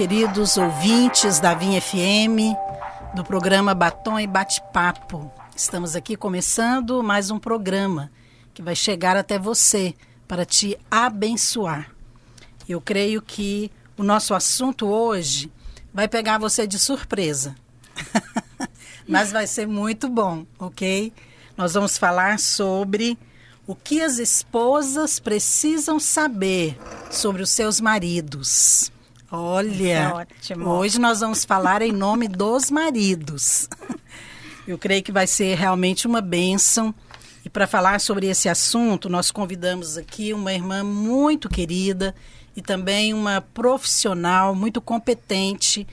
queridos ouvintes da Vinha FM, do programa Batom e Bate-Papo. Estamos aqui começando mais um programa que vai chegar até você para te abençoar. Eu creio que o nosso assunto hoje vai pegar você de surpresa, mas vai ser muito bom, ok? Nós vamos falar sobre o que as esposas precisam saber sobre os seus maridos. Olha, hoje nós vamos falar em nome dos maridos. Eu creio que vai ser realmente uma bênção. E para falar sobre esse assunto, nós convidamos aqui uma irmã muito querida e também uma profissional muito competente,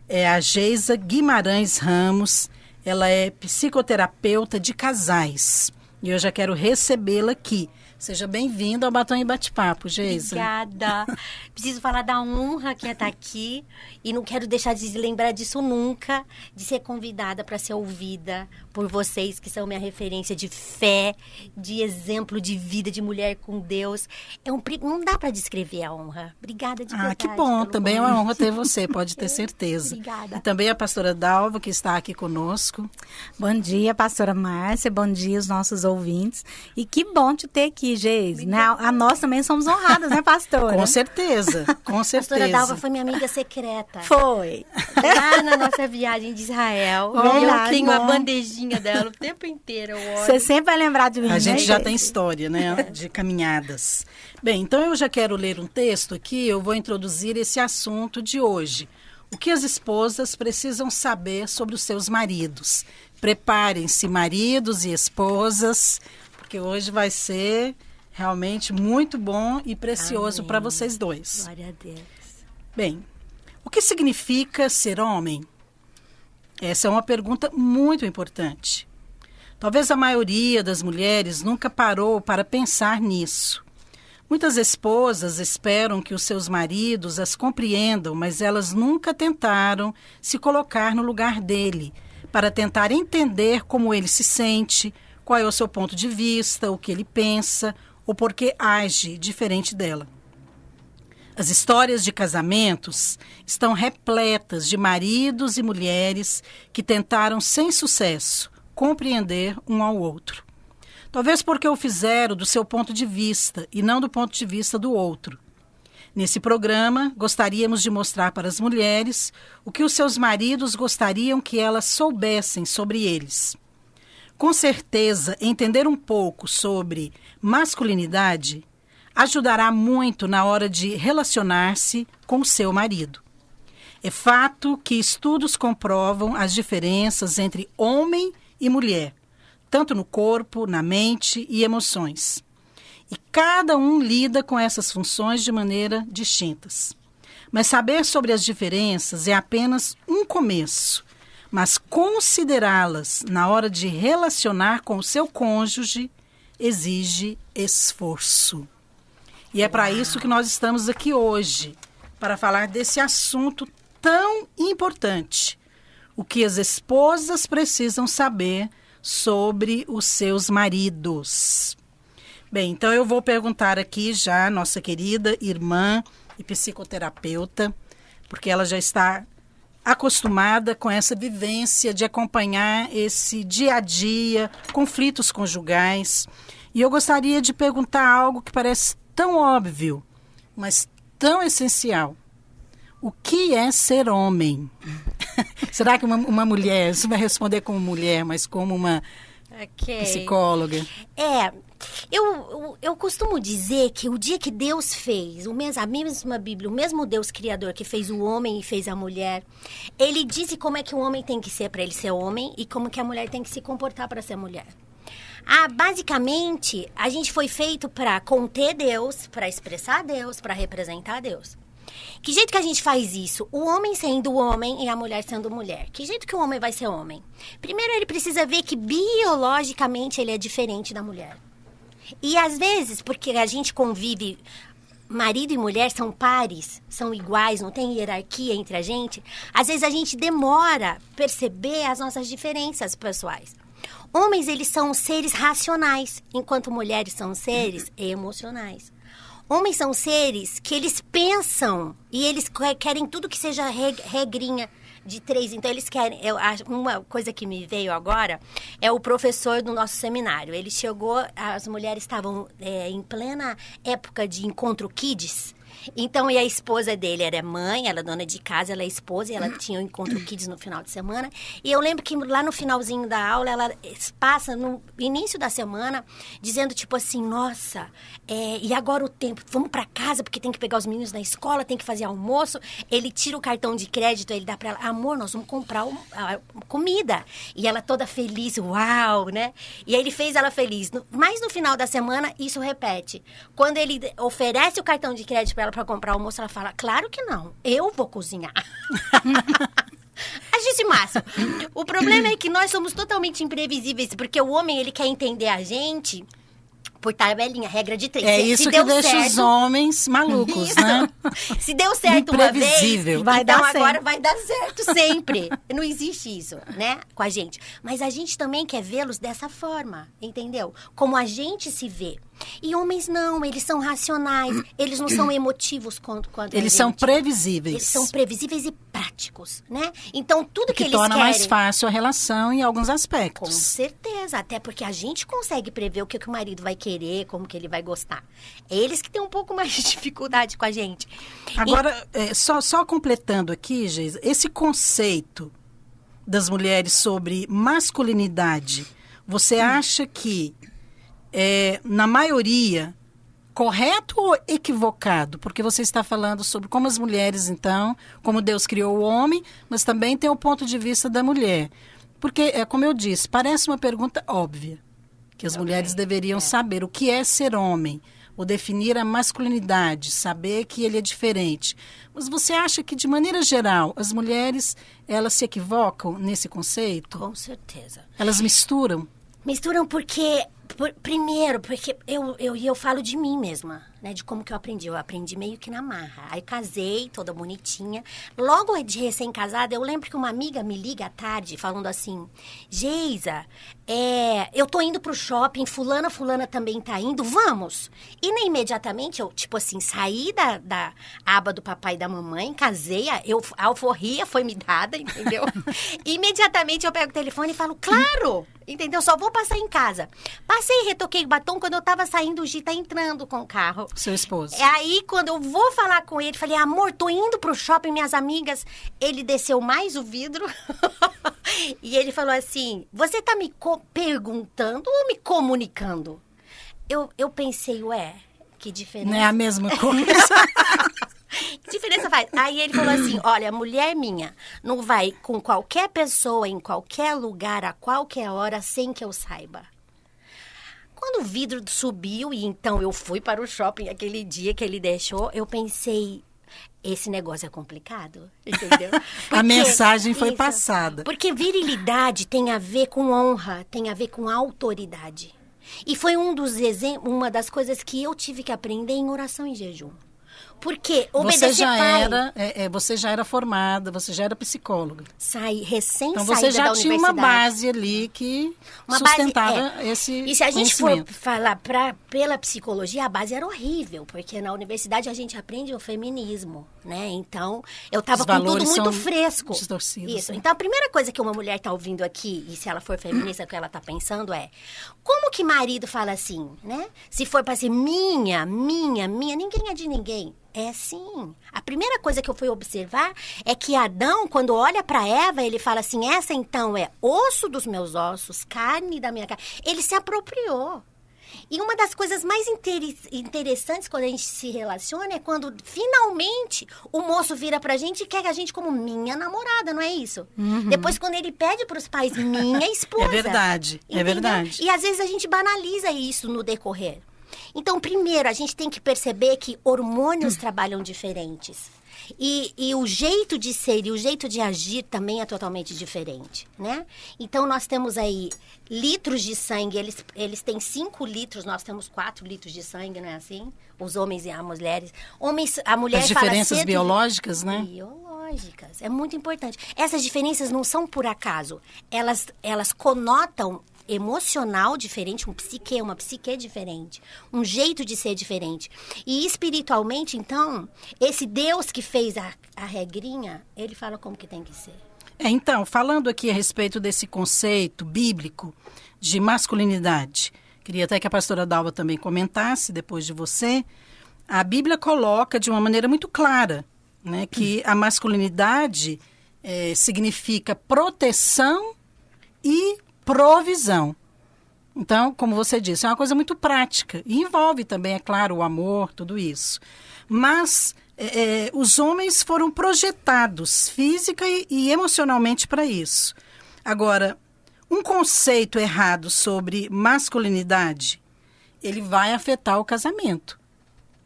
é a Geisa Guimarães Ramos. Ela é psicoterapeuta de casais. E eu já quero recebê-la aqui. Seja bem-vinda ao Batom e Bate-Papo, Geisa. Obrigada. Preciso falar da honra que é estar aqui. E não quero deixar de lembrar disso nunca. De ser convidada para ser ouvida por vocês, que são minha referência de fé, de exemplo de vida, de mulher com Deus. Não dá para descrever a honra. Obrigada de verdade. Que bom. Também é uma honra ter você, pode ter certeza. Obrigada. E também a pastora Dalva, que está aqui conosco. Bom dia, pastora Márcia. Bom dia, os nossos ouvintes. E que bom te ter aqui, Geise. A nós também somos honradas, né, pastora? Com certeza, com certeza. A pastora Dalva foi minha amiga secreta. Foi. Lá na nossa viagem de Israel. Eu tenho a bandejinha dela o tempo inteiro. Você sempre vai lembrar de mim, A gente já Geise? tem história, né, de caminhadas. Bem, então eu já quero ler um texto aqui, eu vou introduzir esse assunto de hoje. O que as esposas precisam saber sobre os seus maridos. Preparem-se, maridos e esposas, porque hoje vai ser realmente muito bom e precioso para vocês dois. Glória a Deus. Bem, o que significa ser homem? Essa é uma pergunta muito importante. Talvez a maioria das mulheres nunca parou para pensar nisso. Muitas esposas esperam que os seus maridos as compreendam, mas elas nunca tentaram se colocar no lugar dele, para tentar entender como ele se sente, qual é o seu ponto de vista, o que ele pensa, ou por que age diferente dela. As histórias de casamentos estão repletas de maridos e mulheres que tentaram sem sucesso compreender um ao outro. Talvez porque o fizeram do seu ponto de vista e não do ponto de vista do outro. Nesse programa, gostaríamos de mostrar para as mulheres o que os seus maridos gostariam que elas soubessem sobre eles. Com certeza, entender um pouco sobre masculinidade ajudará muito na hora de relacionar-se com o seu marido. É fato que estudos comprovam as diferenças entre homem e mulher, tanto no corpo, na mente e emoções. E cada um lida com essas funções de maneira distintas. Mas saber sobre as diferenças é apenas um começo, mas considerá-las na hora de relacionar com o seu cônjuge exige esforço. E é para isso que nós estamos aqui hoje, para falar desse assunto tão importante. O que as esposas precisam saber sobre os seus maridos. Bem, então eu vou perguntar aqui já a nossa querida irmã e psicoterapeuta, porque ela já está acostumada com essa vivência de acompanhar esse dia a dia, conflitos conjugais. E eu gostaria de perguntar algo que parece tão óbvio, mas tão essencial. O que é ser homem? Será que uma mulher, você vai responder como mulher, mas como uma psicóloga? Eu costumo dizer que o dia que Deus fez, a mesma Bíblia, o mesmo Deus Criador que fez o homem e fez a mulher, ele disse como é que o homem tem que ser para ele ser homem e como que a mulher tem que se comportar para ser mulher. Basicamente, a gente foi feito para conter Deus, para expressar Deus, para representar Deus. Que jeito que a gente faz isso? O homem sendo homem e a mulher sendo mulher. Que jeito que o homem vai ser homem? Primeiro, ele precisa ver que biologicamente ele é diferente da mulher. E às vezes, porque a gente convive, marido e mulher são pares, são iguais, não tem hierarquia entre a gente, às vezes a gente demora a perceber as nossas diferenças pessoais. Homens, eles são seres racionais, enquanto mulheres são seres emocionais. Homens são seres que eles pensam e eles querem tudo que seja regrinha de 3. Então, eles querem... uma coisa que me veio agora é o professor do nosso seminário. Ele chegou, as mulheres estavam em plena época de encontro kids. Então, e a esposa dele era mãe, ela é dona de casa, ela é esposa, e ela tinha um encontro kids no final de semana. E eu lembro que lá no finalzinho da aula, ela passa no início da semana, dizendo tipo assim, nossa, e agora o tempo, vamos pra casa, porque tem que pegar os meninos na escola, tem que fazer almoço. Ele tira o cartão de crédito, ele dá pra ela, amor, nós vamos comprar comida. E ela toda feliz, uau, né? E aí ele fez ela feliz. Mas no final da semana, isso repete. Quando ele oferece o cartão de crédito pra ela para comprar almoço, ela fala, claro que não, eu vou cozinhar. Agisse Márcio, o problema é que nós somos totalmente imprevisíveis, porque o homem, ele quer entender a gente por tabelinha, regra de 3. É isso que deixa certo, os homens malucos, isso, né? Se deu certo uma vez, vai então dar agora sempre. vai dar certo sempre. Não existe isso, né, com a gente. Mas a gente também quer vê-los dessa forma, entendeu? Como a gente se vê. E homens não, eles são racionais, eles não são emotivos quanto eles são previsíveis. Eles são previsíveis e práticos, né? Então, tudo que eles torna querem... mais fácil a relação em alguns aspectos. Com certeza, até porque a gente consegue prever o que o marido vai querer, como que ele vai gostar. Eles que têm um pouco mais de dificuldade com a gente. Agora, só completando aqui, Geisa, esse conceito das mulheres sobre masculinidade, você acha que na maioria, correto ou equivocado? Porque você está falando sobre como as mulheres, então, como Deus criou o homem, mas também tem o ponto de vista da mulher. Porque, como eu disse, parece uma pergunta óbvia, que as mulheres deveriam saber o que é ser homem, ou definir a masculinidade, saber que ele é diferente. Mas você acha que, de maneira geral, as mulheres, elas se equivocam nesse conceito? Com certeza. Elas misturam? Misturam porque... Primeiro, porque eu falo de mim mesma, né? De como que eu aprendi. Eu aprendi meio que na marra. Aí casei, toda bonitinha. Logo de recém-casada, eu lembro que uma amiga me liga à tarde, falando assim, Geisa, eu tô indo pro shopping, fulana também tá indo, vamos? E nem imediatamente eu, tipo assim, saí da aba do papai e da mamãe, casei, a alforria foi me dada, entendeu? Imediatamente eu pego o telefone e falo, claro! Entendeu? Só vou passar em casa. Passei, retoquei o batom. Quando eu tava saindo, o Gi tá entrando com o carro. Seu esposo. Aí, quando eu vou falar com ele, falei, amor, tô indo pro shopping, minhas amigas. Ele desceu mais o vidro. E ele falou assim, você tá me perguntando ou me comunicando? Eu pensei, que diferença. Não é a mesma coisa. Que diferença faz? Aí ele falou assim, olha, mulher minha não vai com qualquer pessoa, em qualquer lugar, a qualquer hora, sem que eu saiba. Quando o vidro subiu e então eu fui para o shopping aquele dia que ele deixou, eu pensei, esse negócio é complicado, entendeu? Porque, a mensagem foi passada. Porque virilidade tem a ver com honra, tem a ver com autoridade. E foi uma das coisas que eu tive que aprender em oração e jejum. Porque obedecer você já era formada, você já era psicóloga. Recém-saída da universidade. Então você já tinha uma base ali que sustentava esse E se a gente conhecimento. for falar pela psicologia, a base era horrível, porque na universidade a gente aprende o feminismo, né? Então, eu tava com tudo muito fresco. Distorcidos. Isso. Então, a primeira coisa que uma mulher tá ouvindo aqui, e se ela for feminista, o que ela tá pensando como que marido fala assim, né? Se for para ser minha, ninguém é de ninguém. É sim. A primeira coisa que eu fui observar é que Adão, quando olha para Eva, ele fala assim, essa então é osso dos meus ossos, carne da minha carne. Ele se apropriou. E uma das coisas mais interessantes quando a gente se relaciona é quando finalmente o moço vira pra gente e quer a gente como minha namorada, não é isso? Uhum. Depois quando ele pede pros pais, minha esposa. É verdade, entendeu? É verdade. E às vezes a gente banaliza isso no decorrer. Então, primeiro, a gente tem que perceber que hormônios trabalham diferentes. E o jeito de ser e o jeito de agir também é totalmente diferente, né? Então, nós temos aí litros de sangue, eles têm 5 litros, nós temos 4 litros de sangue, não é assim? Os homens e as mulheres. A mulher as diferenças biológicas, né? Biológicas, é muito importante. Essas diferenças não são por acaso, elas conotam emocional diferente, uma psique diferente, um jeito de ser diferente. E espiritualmente, então, esse Deus que fez a regrinha, ele fala como que tem que ser. Então, falando aqui a respeito desse conceito bíblico de masculinidade, queria até que a pastora Dalva também comentasse, depois de você. A Bíblia coloca de uma maneira muito clara, né, que a masculinidade significa proteção e provisão. Então, como você disse, é uma coisa muito prática. E envolve também, é claro, o amor, tudo isso. Mas os homens foram projetados física e emocionalmente para isso. Agora, um conceito errado sobre masculinidade, ele vai afetar o casamento.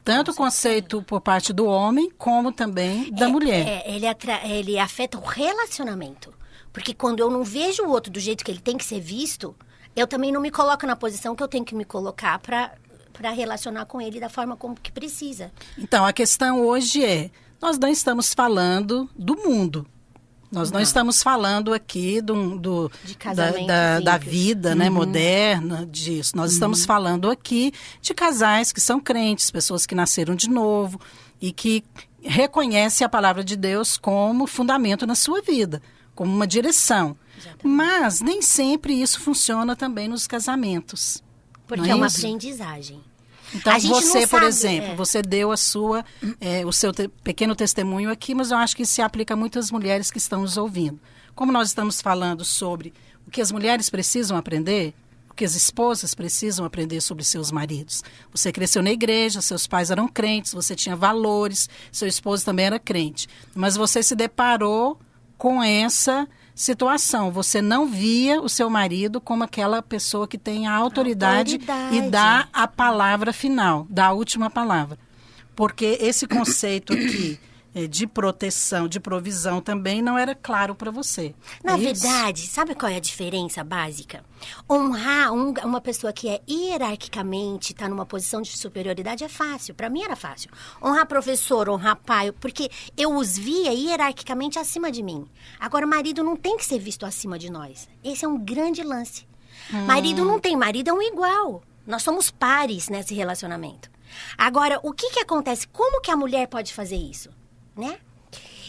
Tanto o conceito por parte do homem, como também da mulher. Ele afeta o relacionamento. Porque quando eu não vejo o outro do jeito que ele tem que ser visto, eu também não me coloco na posição que eu tenho que me colocar para relacionar com ele da forma como que precisa. Então, a questão hoje nós não estamos falando do mundo. Nós não estamos falando aqui de casamento da vida, né, moderna, disso. Nós estamos falando aqui de casais que são crentes, pessoas que nasceram de novo e que reconhecem a palavra de Deus como fundamento na sua vida, como uma direção. Exatamente. Mas nem sempre isso funciona também nos casamentos. Porque é uma aprendizagem. Então, você, por exemplo, você deu o seu pequeno testemunho aqui, mas eu acho que isso se aplica a muitas mulheres que estão nos ouvindo. Como nós estamos falando sobre o que as mulheres precisam aprender, o que as esposas precisam aprender sobre seus maridos. Você cresceu na igreja, seus pais eram crentes, você tinha valores, seu esposo também era crente. Mas você se deparou com essa situação. Você não via o seu marido como aquela pessoa que tem a autoridade e dá a palavra final, dá a última palavra. Porque esse conceito aqui de proteção, de provisão também não era claro para você. Na verdade, sabe qual é a diferença básica? Honrar uma pessoa que é hierarquicamente, está numa posição de superioridade é fácil. Para mim era fácil. Honrar professor, honrar pai, porque eu os via hierarquicamente acima de mim. Agora, o marido não tem que ser visto acima de nós. Esse é um grande lance. Marido não tem, marido é um igual. Nós somos pares nesse relacionamento. Agora, o que acontece? Como que a mulher pode fazer isso? Né?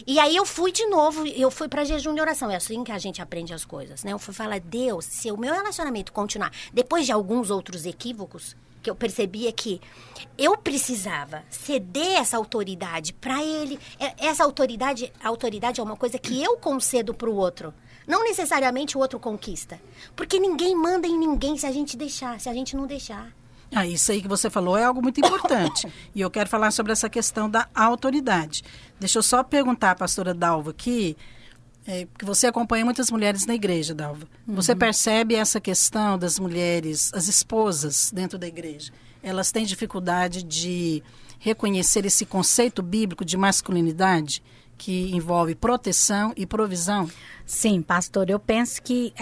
E aí eu fui de novo, eu fui para jejum de oração. É assim que a gente aprende as coisas, né? Eu fui falar, Deus, se o meu relacionamento continuar, depois de alguns outros equívocos, que eu percebia que eu precisava ceder essa autoridade para ele. Essa autoridade é uma coisa que eu concedo para o outro. Não necessariamente o outro conquista. Porque ninguém manda em ninguém se a gente não deixar. Isso aí que você falou é algo muito importante. E eu quero falar sobre essa questão da autoridade. Deixa eu só perguntar à pastora Dalva aqui, porque você acompanha muitas mulheres na igreja, Dalva. Você percebe essa questão das mulheres, as esposas dentro da igreja? Elas têm dificuldade de reconhecer esse conceito bíblico de masculinidade que envolve proteção e provisão? Sim, pastor, eu penso que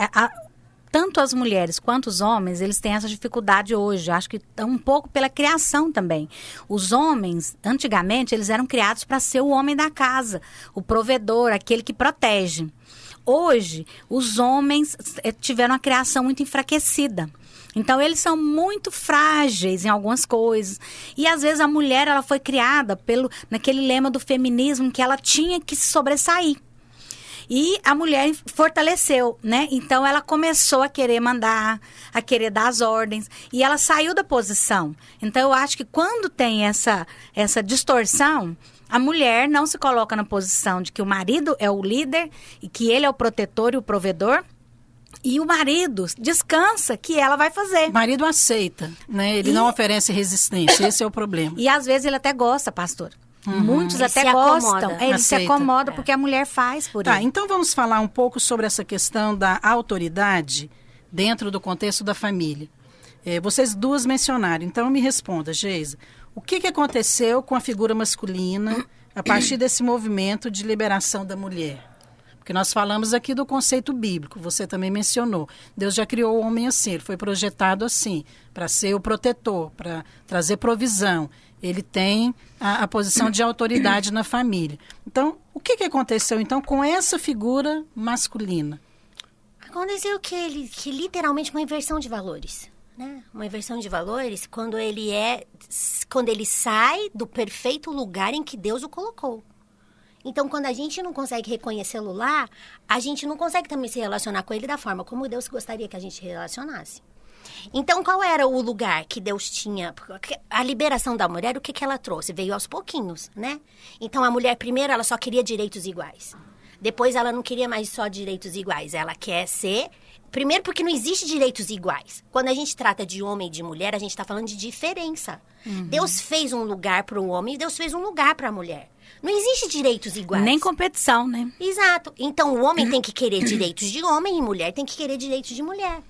tanto as mulheres quanto os homens, eles têm essa dificuldade hoje. Acho que um pouco pela criação também. Os homens, antigamente, eles eram criados para ser o homem da casa, o provedor, aquele que protege. Hoje, os homens tiveram uma criação muito enfraquecida. Então, eles são muito frágeis em algumas coisas. E, às vezes, a mulher ela foi criada naquele lema do feminismo que ela tinha que se sobressair. E a mulher fortaleceu, né? Então, ela começou a querer mandar, a querer dar as ordens. E ela saiu da posição. Então, eu acho que quando tem essa distorção, a mulher não se coloca na posição de que o marido é o líder e que ele é o protetor e o provedor. E o marido descansa que ela vai fazer. O marido aceita, né? Ele não oferece resistência. Esse é o problema. E, às vezes, ele até gosta, pastor. Muitos até gostam. Ele se acomoda porque a mulher faz por ele. Então vamos falar um pouco sobre essa questão da autoridade dentro do contexto da família. Vocês duas mencionaram, então me responda, Geisa. O que aconteceu com a figura masculina a partir desse movimento de liberação da mulher? Porque nós falamos aqui do conceito bíblico, você também mencionou. Deus já criou o homem assim, ele foi projetado assim, para ser o protetor, para trazer provisão. Ele tem a posição de autoridade na família. Então, o que aconteceu então com essa figura masculina? Aconteceu que literalmente uma inversão de valores, né? Uma inversão de valores quando ele sai do perfeito lugar em que Deus o colocou. Então, quando a gente não consegue reconhecê-lo lá, a gente não consegue também se relacionar com ele da forma como Deus gostaria que a gente se relacionasse. Então, qual era o lugar que Deus tinha? Porque a liberação da mulher, o que ela trouxe? Veio aos pouquinhos, né? Então, a mulher, primeiro, ela só queria direitos iguais. Depois, ela não queria mais só direitos iguais. Ela quer ser... Primeiro, porque não existe direitos iguais. Quando a gente trata de homem e de mulher, a gente está falando de diferença. Deus fez um lugar para o homem e Deus fez um lugar para a mulher. Não existe direitos iguais. Nem competição, né? Exato. Então, o homem tem que querer direitos de homem e mulher tem que querer direitos de mulher.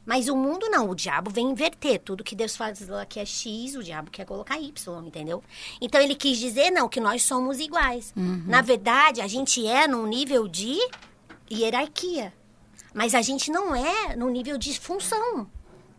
Mas o mundo não, o diabo vem inverter. Tudo que Deus faz lá que é X, o diabo quer colocar Y, entendeu? Então, ele quis dizer, não, que nós somos iguais. Na verdade, a gente é num nível de hierarquia. Mas a gente não é no nível de função,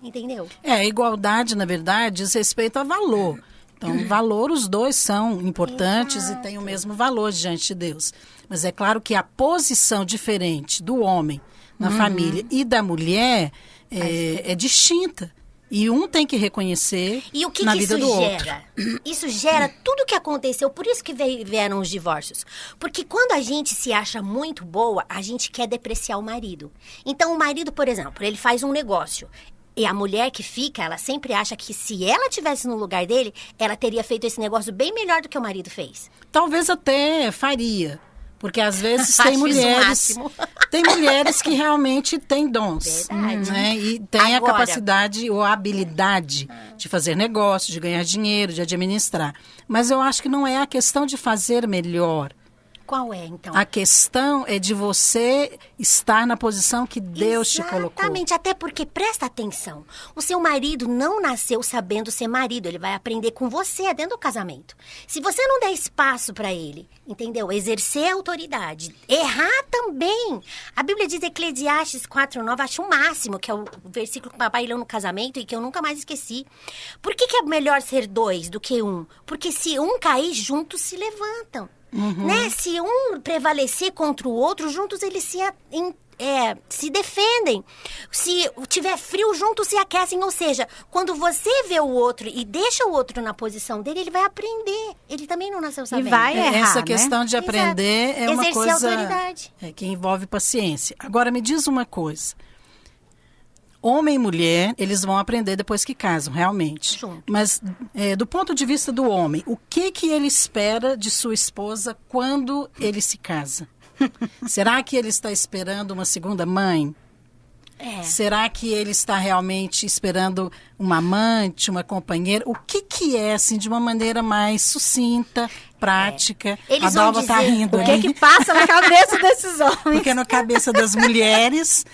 entendeu? A igualdade, na verdade, diz respeito a valor. Então, valor, os dois são importantes e têm o mesmo valor diante de Deus. Mas é claro que a posição diferente do homem na família e da mulher é distinta. E um tem que reconhecer e o que na que vida isso do gera? outro. Isso gera tudo o que aconteceu, por isso que vieram os divórcios. Porque quando a gente se acha muito boa, a gente quer depreciar o marido. Então, o marido, por exemplo, ele faz um negócio. E a mulher que fica, ela sempre acha que se ela estivesse no lugar dele, ela teria feito esse negócio bem melhor do que o marido fez. Talvez até faria. Porque às vezes Acho tem isso o mulheres, máximo. tem mulheres que realmente têm dons, Verdade. né? E têm Agora, a capacidade ou a habilidade de fazer negócio, de ganhar dinheiro, de administrar. Mas eu acho que não é a questão de fazer melhor. Qual é, então? A questão é de você estar na posição que Deus te colocou. Exatamente, até porque, presta atenção, o seu marido não nasceu sabendo ser marido, ele vai aprender com você dentro do casamento. Se você não der espaço para ele, entendeu? Exercer a autoridade, errar também. A Bíblia diz Eclesiastes 4:9, acho o máximo, que é o versículo que o papai leu no casamento e que eu nunca mais esqueci. Por que é melhor ser dois do que um? Porque se um cair, juntos se levantam. Né? Se um prevalecer contra o outro, juntos eles se defendem. Se tiver frio, juntos se aquecem. Ou seja, quando você vê o outro e deixa o outro na posição dele, ele vai aprender. Ele também não nasceu sabendo. E vai errar, Essa questão de aprender é uma Exercer coisa autoridade. Que envolve paciência. Agora, me diz uma coisa. Homem e mulher, eles vão aprender depois que casam, realmente. Junto. Mas, do ponto de vista do homem, o que ele espera de sua esposa quando ele se casa? Será que ele está esperando uma segunda mãe? Será que ele está realmente esperando uma amante, uma companheira? O que é, assim, de uma maneira mais sucinta, prática? Eles a vão Dalva está dizer rindo O aí. que passa na cabeça desses homens? Porque na cabeça das mulheres,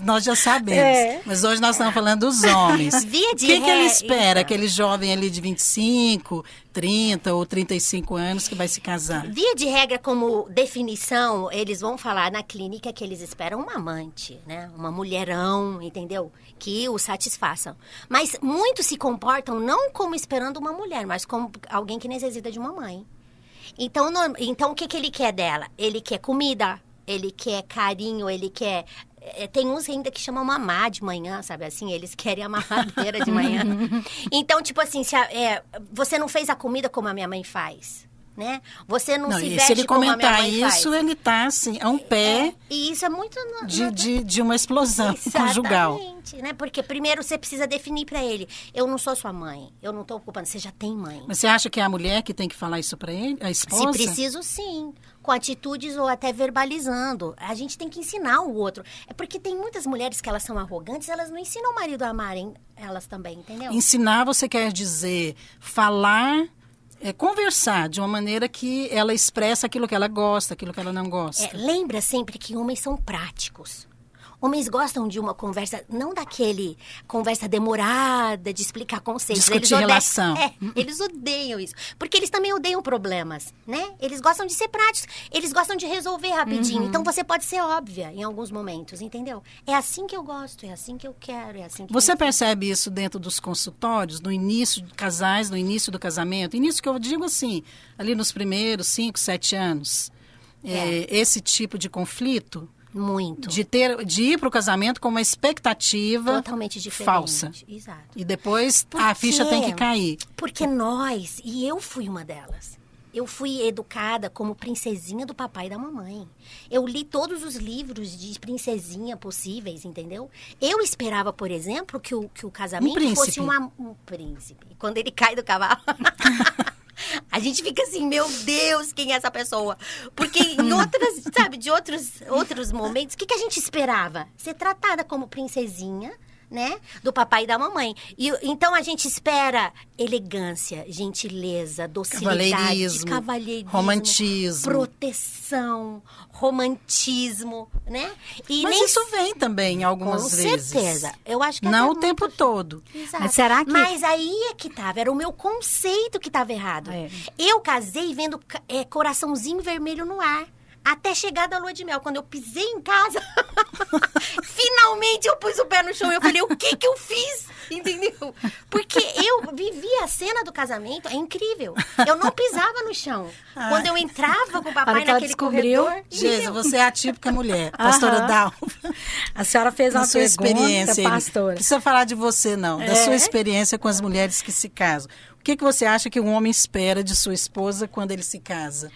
nós já sabemos. Mas hoje nós estamos falando dos homens. Via de O que ele regra, espera? então. Aquele jovem ali de 25, 30 ou 35 anos que vai se casar. Via de regra, como definição, eles vão falar na clínica que eles esperam uma amante, né? Uma mulherão, entendeu? Que o satisfaçam. Mas muitos se comportam não como esperando uma mulher, mas como alguém que necessita de uma mãe. Então, o que ele quer dela? Ele quer comida, ele quer carinho, ele quer... Tem uns ainda que chamam mamá de manhã, sabe assim? Eles querem a mamadeira de manhã. Então, tipo assim, você não fez a comida como a minha mãe faz, né? Você não se E veste se ele como a minha comentar mãe isso, faz. ele está assim, a um pé E isso é muito... de uma explosão conjugal. Exatamente, né? Porque primeiro você precisa definir pra ele. Eu não sou sua mãe, eu não tô ocupando, você já tem mãe. Mas você acha que é a mulher que tem que falar isso para ele, a esposa? Se preciso, sim. Com atitudes ou até verbalizando. A gente tem que ensinar o outro. É porque tem muitas mulheres que elas são arrogantes, elas não ensinam o marido a amarem elas também, entendeu? Ensinar, você quer dizer falar, conversar de uma maneira que ela expressa aquilo que ela gosta, aquilo que ela não gosta. Lembra sempre que homens são práticos. Homens gostam de uma conversa, não daquele conversa demorada, de explicar conceitos. Discutir relação. Eles odeiam isso. Porque eles também odeiam problemas, né? Eles gostam de ser práticos, eles gostam de resolver rapidinho. Então, você pode ser óbvia em alguns momentos, entendeu? É assim que eu gosto, é assim que eu quero, é assim que Você percebe isso dentro dos consultórios, no início de casais, no início do casamento? Início que eu digo assim, ali nos primeiros 5, 7 anos. Esse tipo de conflito? Muito. De ir para o casamento com uma expectativa Totalmente diferente. falsa. Exato. E depois a ficha tem que cair. Porque nós, e eu fui uma delas, eu fui educada como princesinha do papai e da mamãe. Eu li todos os livros de princesinha possíveis, entendeu? Eu esperava, por exemplo, que o casamento fosse um príncipe. Quando ele cai do cavalo... A gente fica assim, meu Deus, quem é essa pessoa? Porque em outras, sabe, de outros momentos, o que a gente esperava? Ser tratada como princesinha, né? Do papai e da mamãe. E, então a gente espera elegância, gentileza, docilidade, cavalheirismo, romantismo, proteção, romantismo, né? Mas isso vem também algumas vezes. Com certeza. Eu acho que não o tempo todo. Exato. Mas será que... Mas aí é que tava, era o meu conceito que tava errado. Eu casei vendo coraçãozinho vermelho no ar. Até chegar da lua de mel. Quando eu pisei em casa, finalmente eu pus o pé no chão e eu falei, o que eu fiz? Entendeu? Porque eu vivi a cena do casamento, é incrível. Eu não pisava no chão. Quando eu entrava com o papai naquele corredor... Geisa, você é a típica mulher, pastora Dalva. A senhora fez uma sua experiência, pastora. Não precisa falar de você, não. Da sua experiência com as mulheres que se casam. O que você acha que um homem espera de sua esposa quando ele se casa?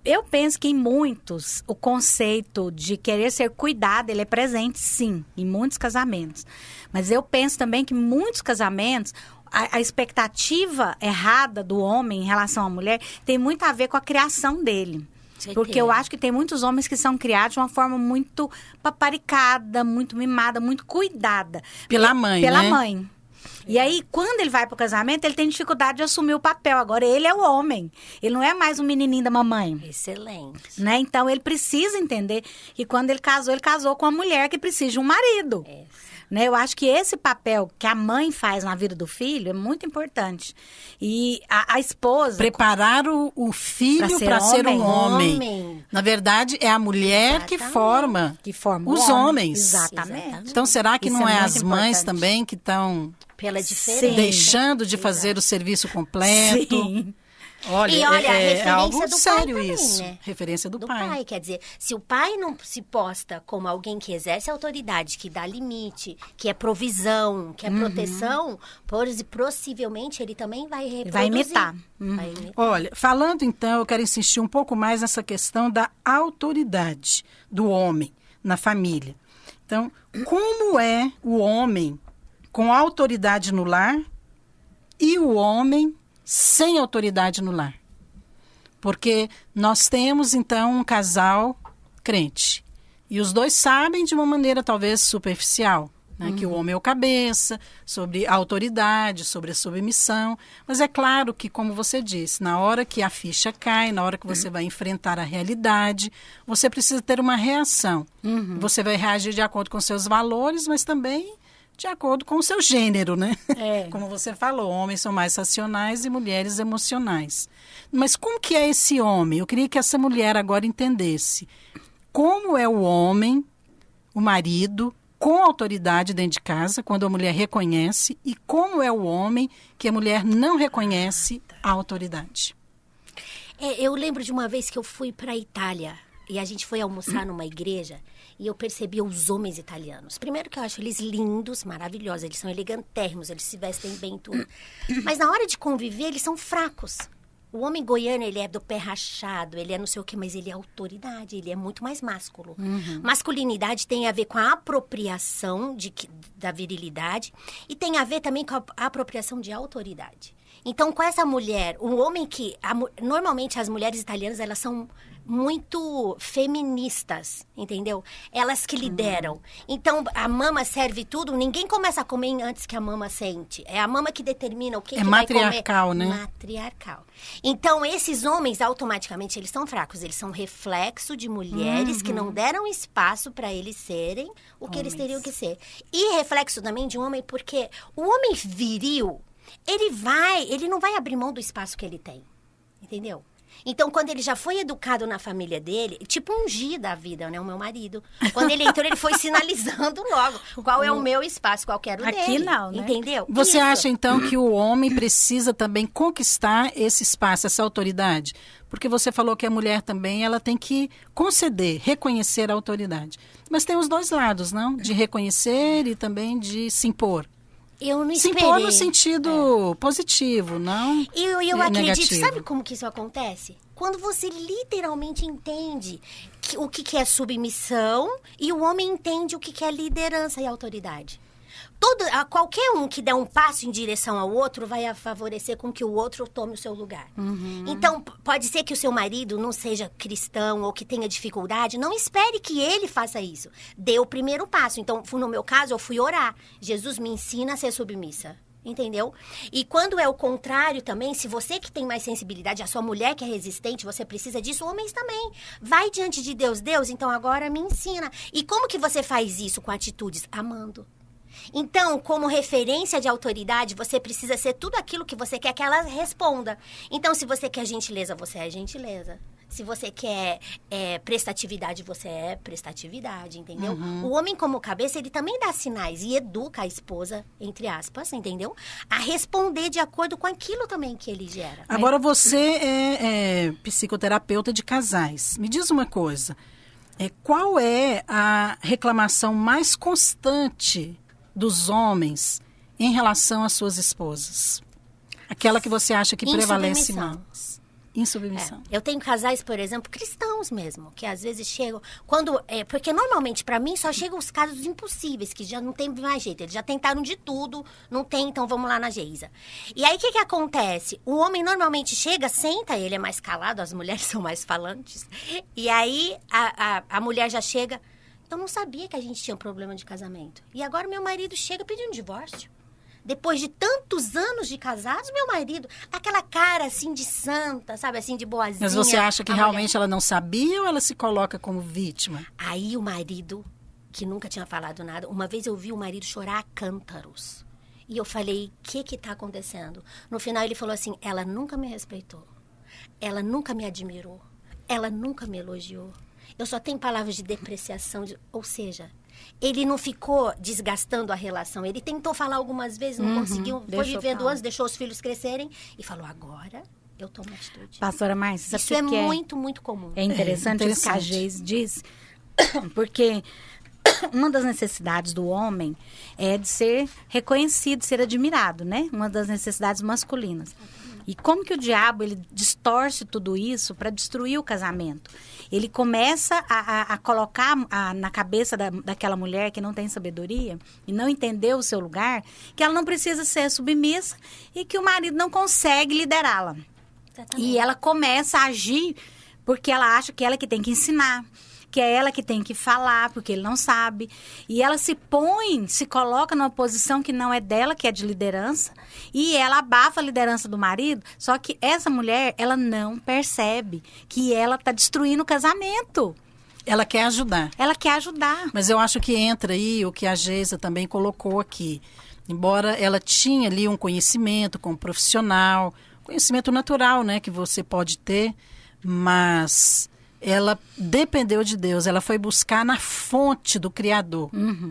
Eu penso que em muitos, o conceito de querer ser cuidado, ele é presente, sim, em muitos casamentos. Mas eu penso também que em muitos casamentos, a expectativa errada do homem em relação à mulher tem muito a ver com a criação dele. Porque eu acho que tem muitos homens que são criados de uma forma muito paparicada, muito mimada, muito cuidada. Pela mãe, Pela né? mãe. E aí, quando ele vai pro casamento, ele tem dificuldade de assumir o papel. Agora, ele é o homem. Ele não é mais um menininho da mamãe. Excelente. Né? Então, ele precisa entender que quando ele casou com uma mulher que precisa de um marido. Né? Eu acho que esse papel que a mãe faz na vida do filho é muito importante. E a esposa... Preparar o filho para ser um homem. Na verdade, é a mulher que forma os homens. Exatamente. Então, será que Isso não é muito as mães importante. também que estão pela diferença, deixando de fazer o serviço completo? Sim. Olha, a referência é algo do sério pai também, isso. né? Referência do Do pai. pai. Quer dizer, se o pai não se posta como alguém que exerce autoridade, que dá limite, que é provisão, que é proteção, possivelmente ele também vai reproduzir. Vai imitar. Vai imitar. Olha, falando então, eu quero insistir um pouco mais nessa questão da autoridade do homem na família. Então, como é o homem com autoridade no lar e o homem sem autoridade no lar? Porque nós temos, então, um casal crente. E os dois sabem de uma maneira talvez superficial, né? Que o homem é o cabeça, sobre a autoridade, sobre a submissão. Mas é claro que, como você disse, na hora que a ficha cai, na hora que você vai enfrentar a realidade, você precisa ter uma reação. Você vai reagir de acordo com seus valores, mas também de acordo com o seu gênero, né? Como você falou, homens são mais racionais e mulheres emocionais. Mas como que é esse homem? Eu queria que essa mulher agora entendesse como é o homem, o marido, com autoridade dentro de casa, quando a mulher reconhece, e como é o homem que a mulher não reconhece a autoridade. Eu lembro de uma vez que eu fui para a Itália e a gente foi almoçar numa igreja e eu percebi os homens italianos. Primeiro que eu acho eles lindos, maravilhosos, eles são elegantérrimos, eles se vestem bem tudo. Mas na hora de conviver, eles são fracos. O homem goiano, ele é do pé rachado, ele é não sei o quê, mas ele é autoridade, ele é muito mais másculo. Masculinidade tem a ver com a apropriação da virilidade e tem a ver também com a apropriação de autoridade. Então, com essa mulher, o homem que... normalmente, as mulheres italianas, elas são muito feministas, entendeu? Elas que lideram. Então, a mama serve tudo, ninguém começa a comer antes que a mama sente. É a mama que determina o que vai comer. É matriarcal, né? Matriarcal. Então, esses homens, automaticamente, eles são fracos. Eles são reflexo de mulheres que não deram espaço para eles serem o que eles teriam que ser. E reflexo também de um homem, porque o homem viril, ele não vai abrir mão do espaço que ele tem. Entendeu? Então, quando ele já foi educado na família dele, tipo um G da vida, né? O meu marido. Quando ele entrou, ele foi sinalizando logo qual é o meu espaço, qual que era o Aqui dele. não, né? Entendeu? Você Isso. acha, então, que o homem precisa também conquistar esse espaço, essa autoridade? Porque você falou que a mulher também ela tem que conceder, reconhecer a autoridade. Mas tem os dois lados, não? De reconhecer e também de se impor. Eu não Se esperei. impor no sentido positivo, não Eu acredito, negativo. sabe como que isso acontece? Quando você literalmente entende o que é submissão e o homem entende o que é liderança e autoridade. Qualquer um que der um passo em direção ao outro vai favorecer com que o outro tome o seu lugar. Então, pode ser que o seu marido não seja cristão ou que tenha dificuldade, não espere que ele faça isso. Dê o primeiro passo. Então, no meu caso, eu fui orar. Jesus me ensina a ser submissa. Entendeu? E quando é o contrário também, se você que tem mais sensibilidade, a sua mulher que é resistente, você precisa disso, homens também. Vai diante de Deus. Deus, então agora me ensina. E como que você faz isso com atitudes? Amando. Então, como referência de autoridade, você precisa ser tudo aquilo que você quer que ela responda. Então, se você quer gentileza, você é gentileza. Se você quer prestatividade, você é prestatividade, entendeu? O homem como cabeça, ele também dá sinais e educa a esposa, entre aspas, entendeu? A responder de acordo com aquilo também que ele gera. Agora, você é psicoterapeuta de casais. Me diz uma coisa. Qual é a reclamação mais constante dos homens em relação às suas esposas? Aquela que você acha que prevalece mais. Insubmissão. Eu tenho casais, por exemplo, cristãos mesmo, que às vezes chegam... porque normalmente, para mim, só chegam os casos impossíveis, que já não tem mais jeito. Eles já tentaram de tudo, não tem, então vamos lá na Geisa. E aí, o que acontece? O homem normalmente chega, senta, ele é mais calado, as mulheres são mais falantes. E aí, a mulher já chega... Eu não sabia que a gente tinha um problema de casamento. E agora meu marido chega pedindo divórcio. Depois de tantos anos de casados, meu marido, aquela cara assim de santa, sabe, assim de boazinha. Mas você acha que realmente ela não sabia ou ela se coloca como vítima? Aí o marido, que nunca tinha falado nada, uma vez eu vi o marido chorar a cântaros. E eu falei, o que está acontecendo? No final ele falou assim, ela nunca me respeitou. Ela nunca me admirou. Ela nunca me elogiou. Eu só tenho palavras de depreciação, ou seja... Ele não ficou desgastando a relação. Ele tentou falar algumas vezes, não conseguiu. Foi vivendo anos, deixou os filhos crescerem. E falou, agora eu tomo atitude. Pastora Márcia, isso é muito, muito comum. É interessante isso que a Geis diz. Porque uma das necessidades do homem é de ser reconhecido, ser admirado, né? Uma das necessidades masculinas. E como que o diabo, ele distorce tudo isso para destruir o casamento? Ele começa a colocar na cabeça daquela mulher que não tem sabedoria e não entendeu o seu lugar, que ela não precisa ser submissa e que o marido não consegue liderá-la. E ela começa a agir porque ela acha que ela que tem que ensinar, que é ela que tem que falar, porque ele não sabe. E ela se coloca numa posição que não é dela, que é de liderança, e ela abafa a liderança do marido, só que essa mulher, ela não percebe que ela está destruindo o casamento. Ela quer ajudar. Ela quer ajudar. Mas eu acho que entra aí o que a Geisa também colocou aqui. Embora ela tinha ali um conhecimento como profissional, conhecimento natural, né, que você pode ter, mas... ela dependeu de Deus, ela foi buscar na fonte do Criador,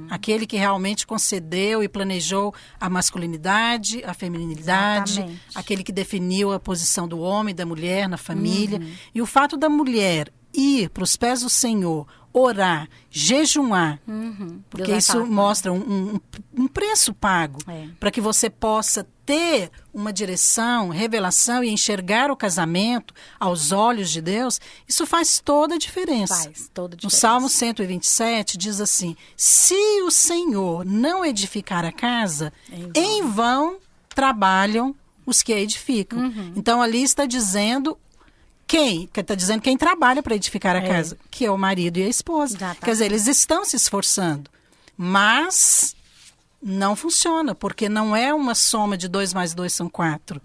aquele que realmente concedeu e planejou a masculinidade, a feminilidade, exatamente, aquele que definiu a posição do homem e da mulher na família. E o fato da mulher ir para os pés do Senhor, orar, jejuar, porque isso mostra um preço pago para que você possa ter uma direção, revelação e enxergar o casamento aos olhos de Deus, isso faz toda a diferença. Faz toda a diferença. No Salmo 127 diz assim, se o Senhor não edificar a casa, em vão trabalham os que a edificam. Então ali está dizendo... Quem trabalha para edificar a casa? Que é o marido e a esposa. Exatamente. Quer dizer, eles estão se esforçando. Mas não funciona, porque não é uma soma de 2 mais 2 são 4.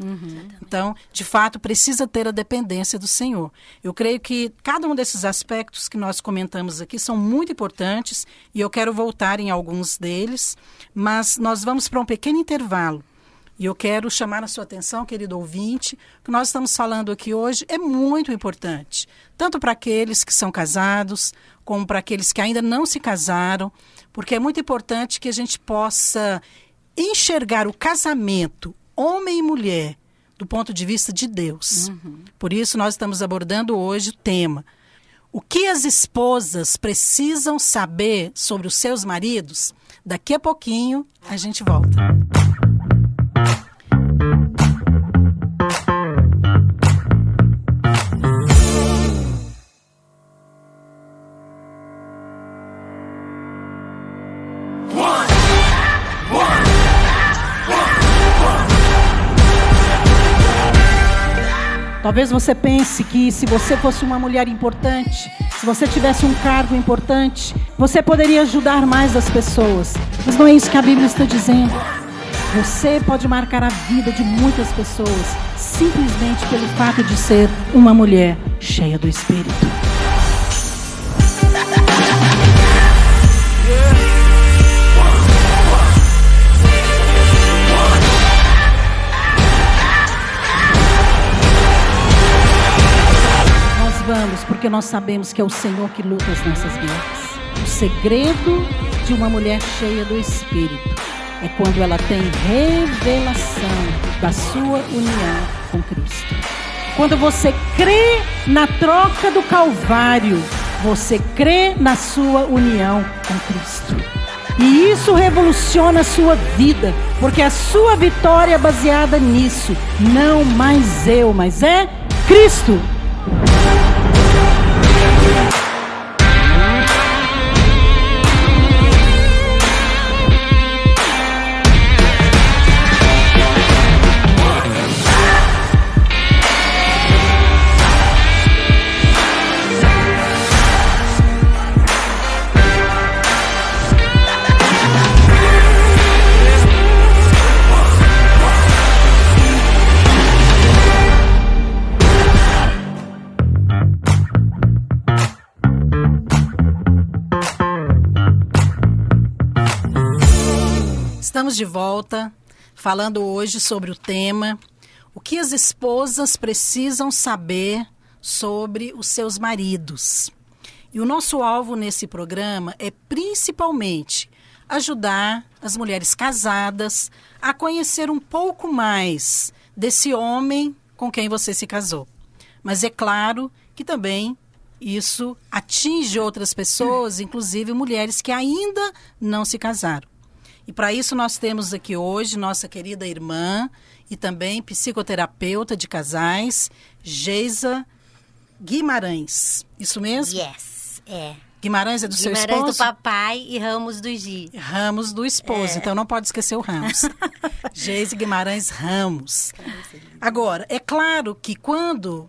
Então, de fato, precisa ter a dependência do Senhor. Eu creio que cada um desses aspectos que nós comentamos aqui são muito importantes e eu quero voltar em alguns deles, mas nós vamos para um pequeno intervalo. E eu quero chamar a sua atenção, querido ouvinte, que nós estamos falando aqui hoje é muito importante, tanto para aqueles que são casados, como para aqueles que ainda não se casaram, porque é muito importante que a gente possa enxergar o casamento, homem e mulher, do ponto de vista de Deus. Por isso, nós estamos abordando hoje o tema: o que as esposas precisam saber sobre os seus maridos? Daqui a pouquinho, a gente volta. Talvez você pense que se você fosse uma mulher importante, se você tivesse um cargo importante, você poderia ajudar mais as pessoas. Mas não é isso que a Bíblia está dizendo. Você pode marcar a vida de muitas pessoas simplesmente pelo fato de ser uma mulher cheia do Espírito. Vamos, porque nós sabemos que é o Senhor que luta as nossas guerras. O segredo de uma mulher cheia do Espírito é quando ela tem revelação da sua união com Cristo. Quando você crê na troca do Calvário, você crê na sua união com Cristo. E isso revoluciona a sua vida, porque a sua vitória é baseada nisso. Não mais eu, mas é Cristo. Estamos de volta, falando hoje sobre o tema: o que as esposas precisam saber sobre os seus maridos. E o nosso alvo nesse programa é principalmente ajudar as mulheres casadas a conhecer um pouco mais desse homem com quem você se casou. Mas é claro que também isso atinge outras pessoas, inclusive mulheres que ainda não se casaram. E para isso nós temos aqui hoje nossa querida irmã e também psicoterapeuta de casais, Geisa Guimarães. Isso mesmo? Yes, é. Guimarães é do seu esposo? Guimarães do papai e Ramos do Gi. Ramos do esposo, então não pode esquecer o Ramos. Geisa Guimarães Ramos. Agora, é claro que quando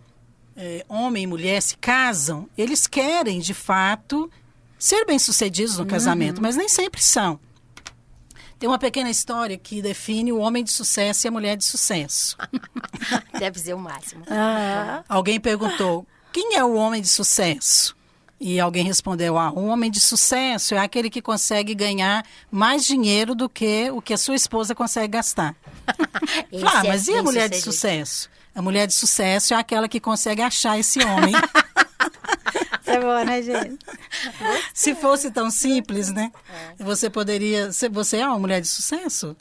homem e mulher se casam, eles querem, de fato, ser bem-sucedidos no casamento, mas nem sempre são. Tem uma pequena história que define o homem de sucesso e a mulher de sucesso. Deve ser o máximo. Alguém perguntou: quem é o homem de sucesso? E alguém respondeu: o homem de sucesso é aquele que consegue ganhar mais dinheiro do que o que a sua esposa consegue gastar. Mas e a mulher de sucesso? A mulher de sucesso é aquela que consegue achar esse homem. É bom, né, gente? Se fosse tão simples, né? Você poderia... Você é uma mulher de sucesso?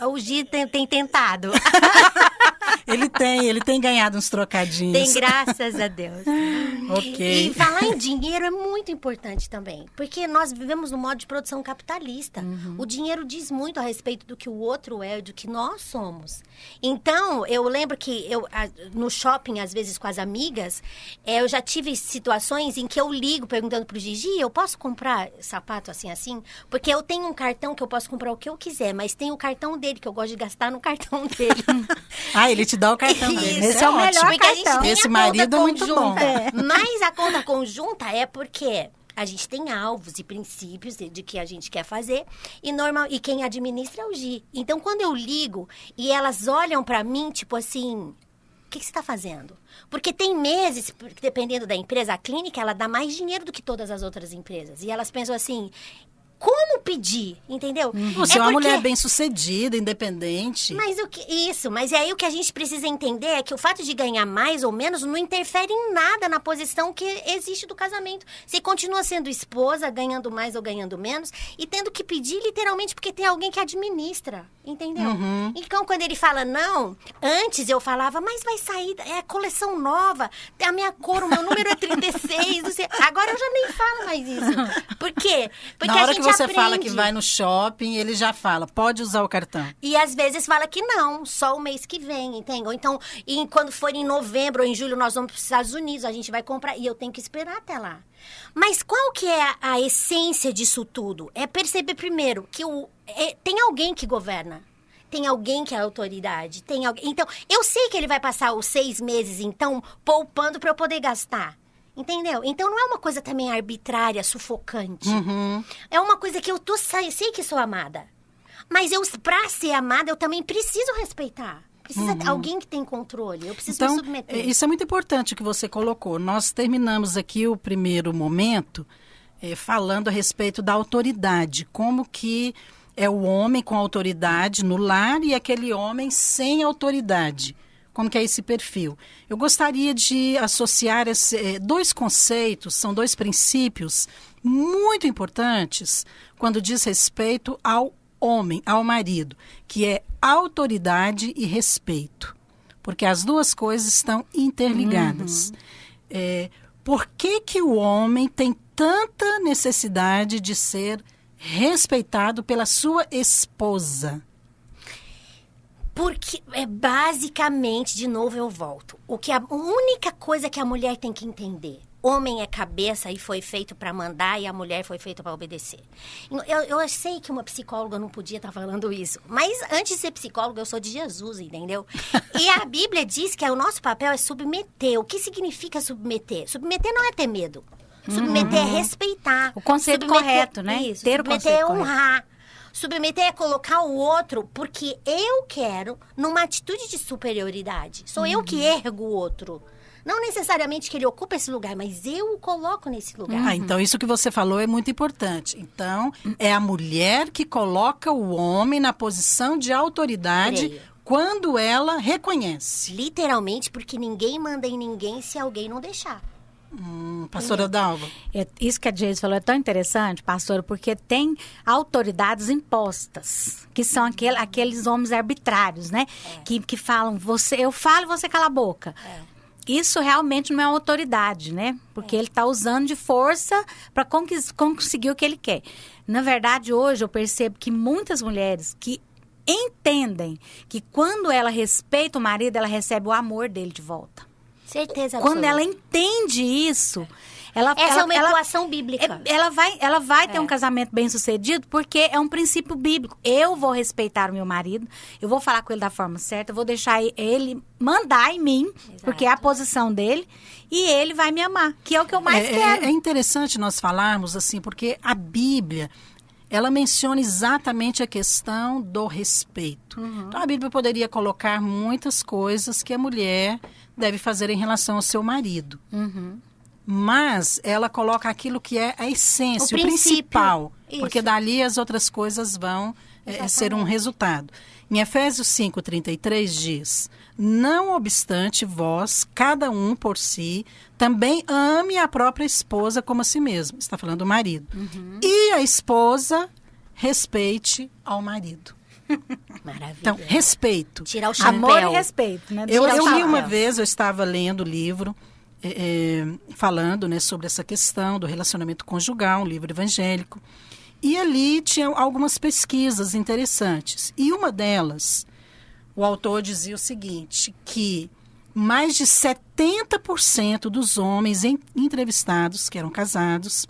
O Gi tem tentado. Ele tem ganhado uns trocadinhos. Tem, graças a Deus. Ok. E falar em dinheiro é muito importante também. Porque nós vivemos no modo de produção capitalista. O dinheiro diz muito a respeito do que o outro é, do que nós somos. Então, eu lembro que no shopping, às vezes com as amigas, eu já tive situações em que eu ligo perguntando pro Gigi: eu posso comprar sapato assim? Porque eu tenho um cartão que eu posso comprar o que eu quiser, mas tem o cartão dele, que eu gosto de gastar no cartão dele. Ele te dá o cartão dele. Esse é o melhor porque a gente cartão. tem Esse a marido conta é muito bom. Mas a conta conjunta é porque a gente tem alvos e princípios de que a gente quer fazer e quem administra é o Gi. Então, quando eu ligo e elas olham pra mim, tipo assim: o que você está fazendo? Porque tem meses, dependendo da empresa, a clínica, ela dá mais dinheiro do que todas as outras empresas. E elas pensam assim: como pedir, entendeu? Você é uma mulher bem-sucedida, independente. Mas aí o que a gente precisa entender é que o fato de ganhar mais ou menos não interfere em nada na posição que existe do casamento. Você continua sendo esposa, ganhando mais ou ganhando menos, e tendo que pedir literalmente porque tem alguém que administra, entendeu? Então, quando ele fala não, antes eu falava, mas vai sair, é coleção nova, a minha cor, o meu número é 36, não sei. Agora eu já nem falo mais isso. Por quê? Porque na hora a gente que você aprende. fala que vai no shopping, ele já fala, pode usar o cartão. E às vezes fala que não, só o mês que vem, entende? Ou então, quando for em novembro ou em julho, nós vamos para os Estados Unidos, a gente vai comprar, e eu tenho que esperar até lá. Mas qual que é a essência disso tudo? É perceber primeiro que tem alguém que governa. Tem alguém que é autoridade. Tem alguém. Então, eu sei que ele vai passar os 6 meses, então, poupando para eu poder gastar. Entendeu? Então não é uma coisa também arbitrária, sufocante. É uma coisa que eu sei que sou amada. Mas pra ser amada, eu também preciso respeitar. Precisa ter alguém que tem controle. Eu preciso me submeter. Isso é muito importante que você colocou. Nós terminamos aqui o primeiro momento falando a respeito da autoridade. Como que é o homem com autoridade no lar e aquele homem sem autoridade. Como que é esse perfil? Eu gostaria de associar 2 conceitos, são 2 princípios muito importantes quando diz respeito ao homem, ao marido, que é autoridade e respeito. Porque as 2 coisas estão interligadas. Por que o homem tem tanta necessidade de ser respeitado pela sua esposa? Porque, basicamente, de novo eu volto. A única coisa que a mulher tem que entender. Homem é cabeça e foi feito para mandar e a mulher foi feita para obedecer. Eu sei que uma psicóloga não podia estar falando isso. Mas antes de ser psicóloga, eu sou de Jesus, entendeu? E a Bíblia diz que o nosso papel é submeter. O que significa submeter? Submeter não é ter medo. Submeter é respeitar. O conceito correto, né? Isso. Ter o Submeter conceito é honrar. Submeter é colocar o outro porque eu quero numa atitude de superioridade. Sou eu que ergo o outro. Não necessariamente que ele ocupe esse lugar, mas eu o coloco nesse lugar. Então isso que você falou é muito importante. Então, é a mulher que coloca o homem na posição de autoridade quando ela reconhece. Literalmente, porque ninguém manda em ninguém se alguém não deixar. Pastora Dalva. Isso que a Geise falou é tão interessante, pastora, porque tem autoridades impostas, que são aqueles homens arbitrários, né? Que falam, eu falo e você cala a boca. Isso realmente não é uma autoridade, né? Porque ele está usando de força para conseguir o que ele quer. Na verdade, hoje eu percebo que muitas mulheres que entendem que quando ela respeita o marido, ela recebe o amor dele de volta. Certeza absoluta. Quando ela entende isso, essa é uma equação bíblica. Ela vai ter um casamento bem-sucedido porque é um princípio bíblico. Eu vou respeitar o meu marido, eu vou falar com ele da forma certa, eu vou deixar ele mandar em mim, porque é a posição dele, e ele vai me amar, que é o que eu mais quero. É interessante nós falarmos assim, porque a Bíblia, ela menciona exatamente a questão do respeito. Então, a Bíblia poderia colocar muitas coisas que a mulher deve fazer em relação ao seu marido. Mas ela coloca aquilo que é a essência, o principal. Isso. Porque dali as outras coisas vão ser um resultado. Em Efésios 5:33 diz: não obstante vós, cada um por si, também ame a própria esposa como a si mesmo. Está falando do marido. E a esposa respeite ao marido. Maravilha. Então, respeito. Tirar o chapéu. Amor e respeito, né? Eu li uma vez, eu estava lendo o livro, falando, né, sobre essa questão do relacionamento conjugal, um livro evangélico. E ali tinha algumas pesquisas interessantes. E uma delas, o autor dizia o seguinte, que mais de 70% dos homens entrevistados, que eram casados,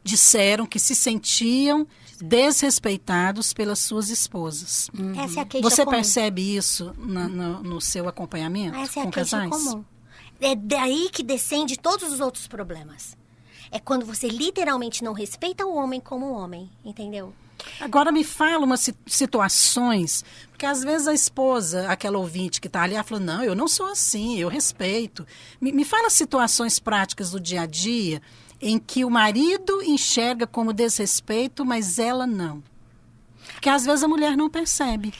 disseram que se sentiam desrespeitados pelas suas esposas. Essa é a queixa Você comum. percebe isso no seu acompanhamento Essa é a com queixa casais? comum. É daí que descende todos os outros problemas. É quando você literalmente não respeita o homem como homem, entendeu? Agora me fala umas situações, porque às vezes a esposa, aquela ouvinte que está ali, ela fala, não, eu não sou assim, eu respeito. Me fala situações práticas do dia a dia em que o marido enxerga como desrespeito, mas ela não? Porque às vezes a mulher não percebe.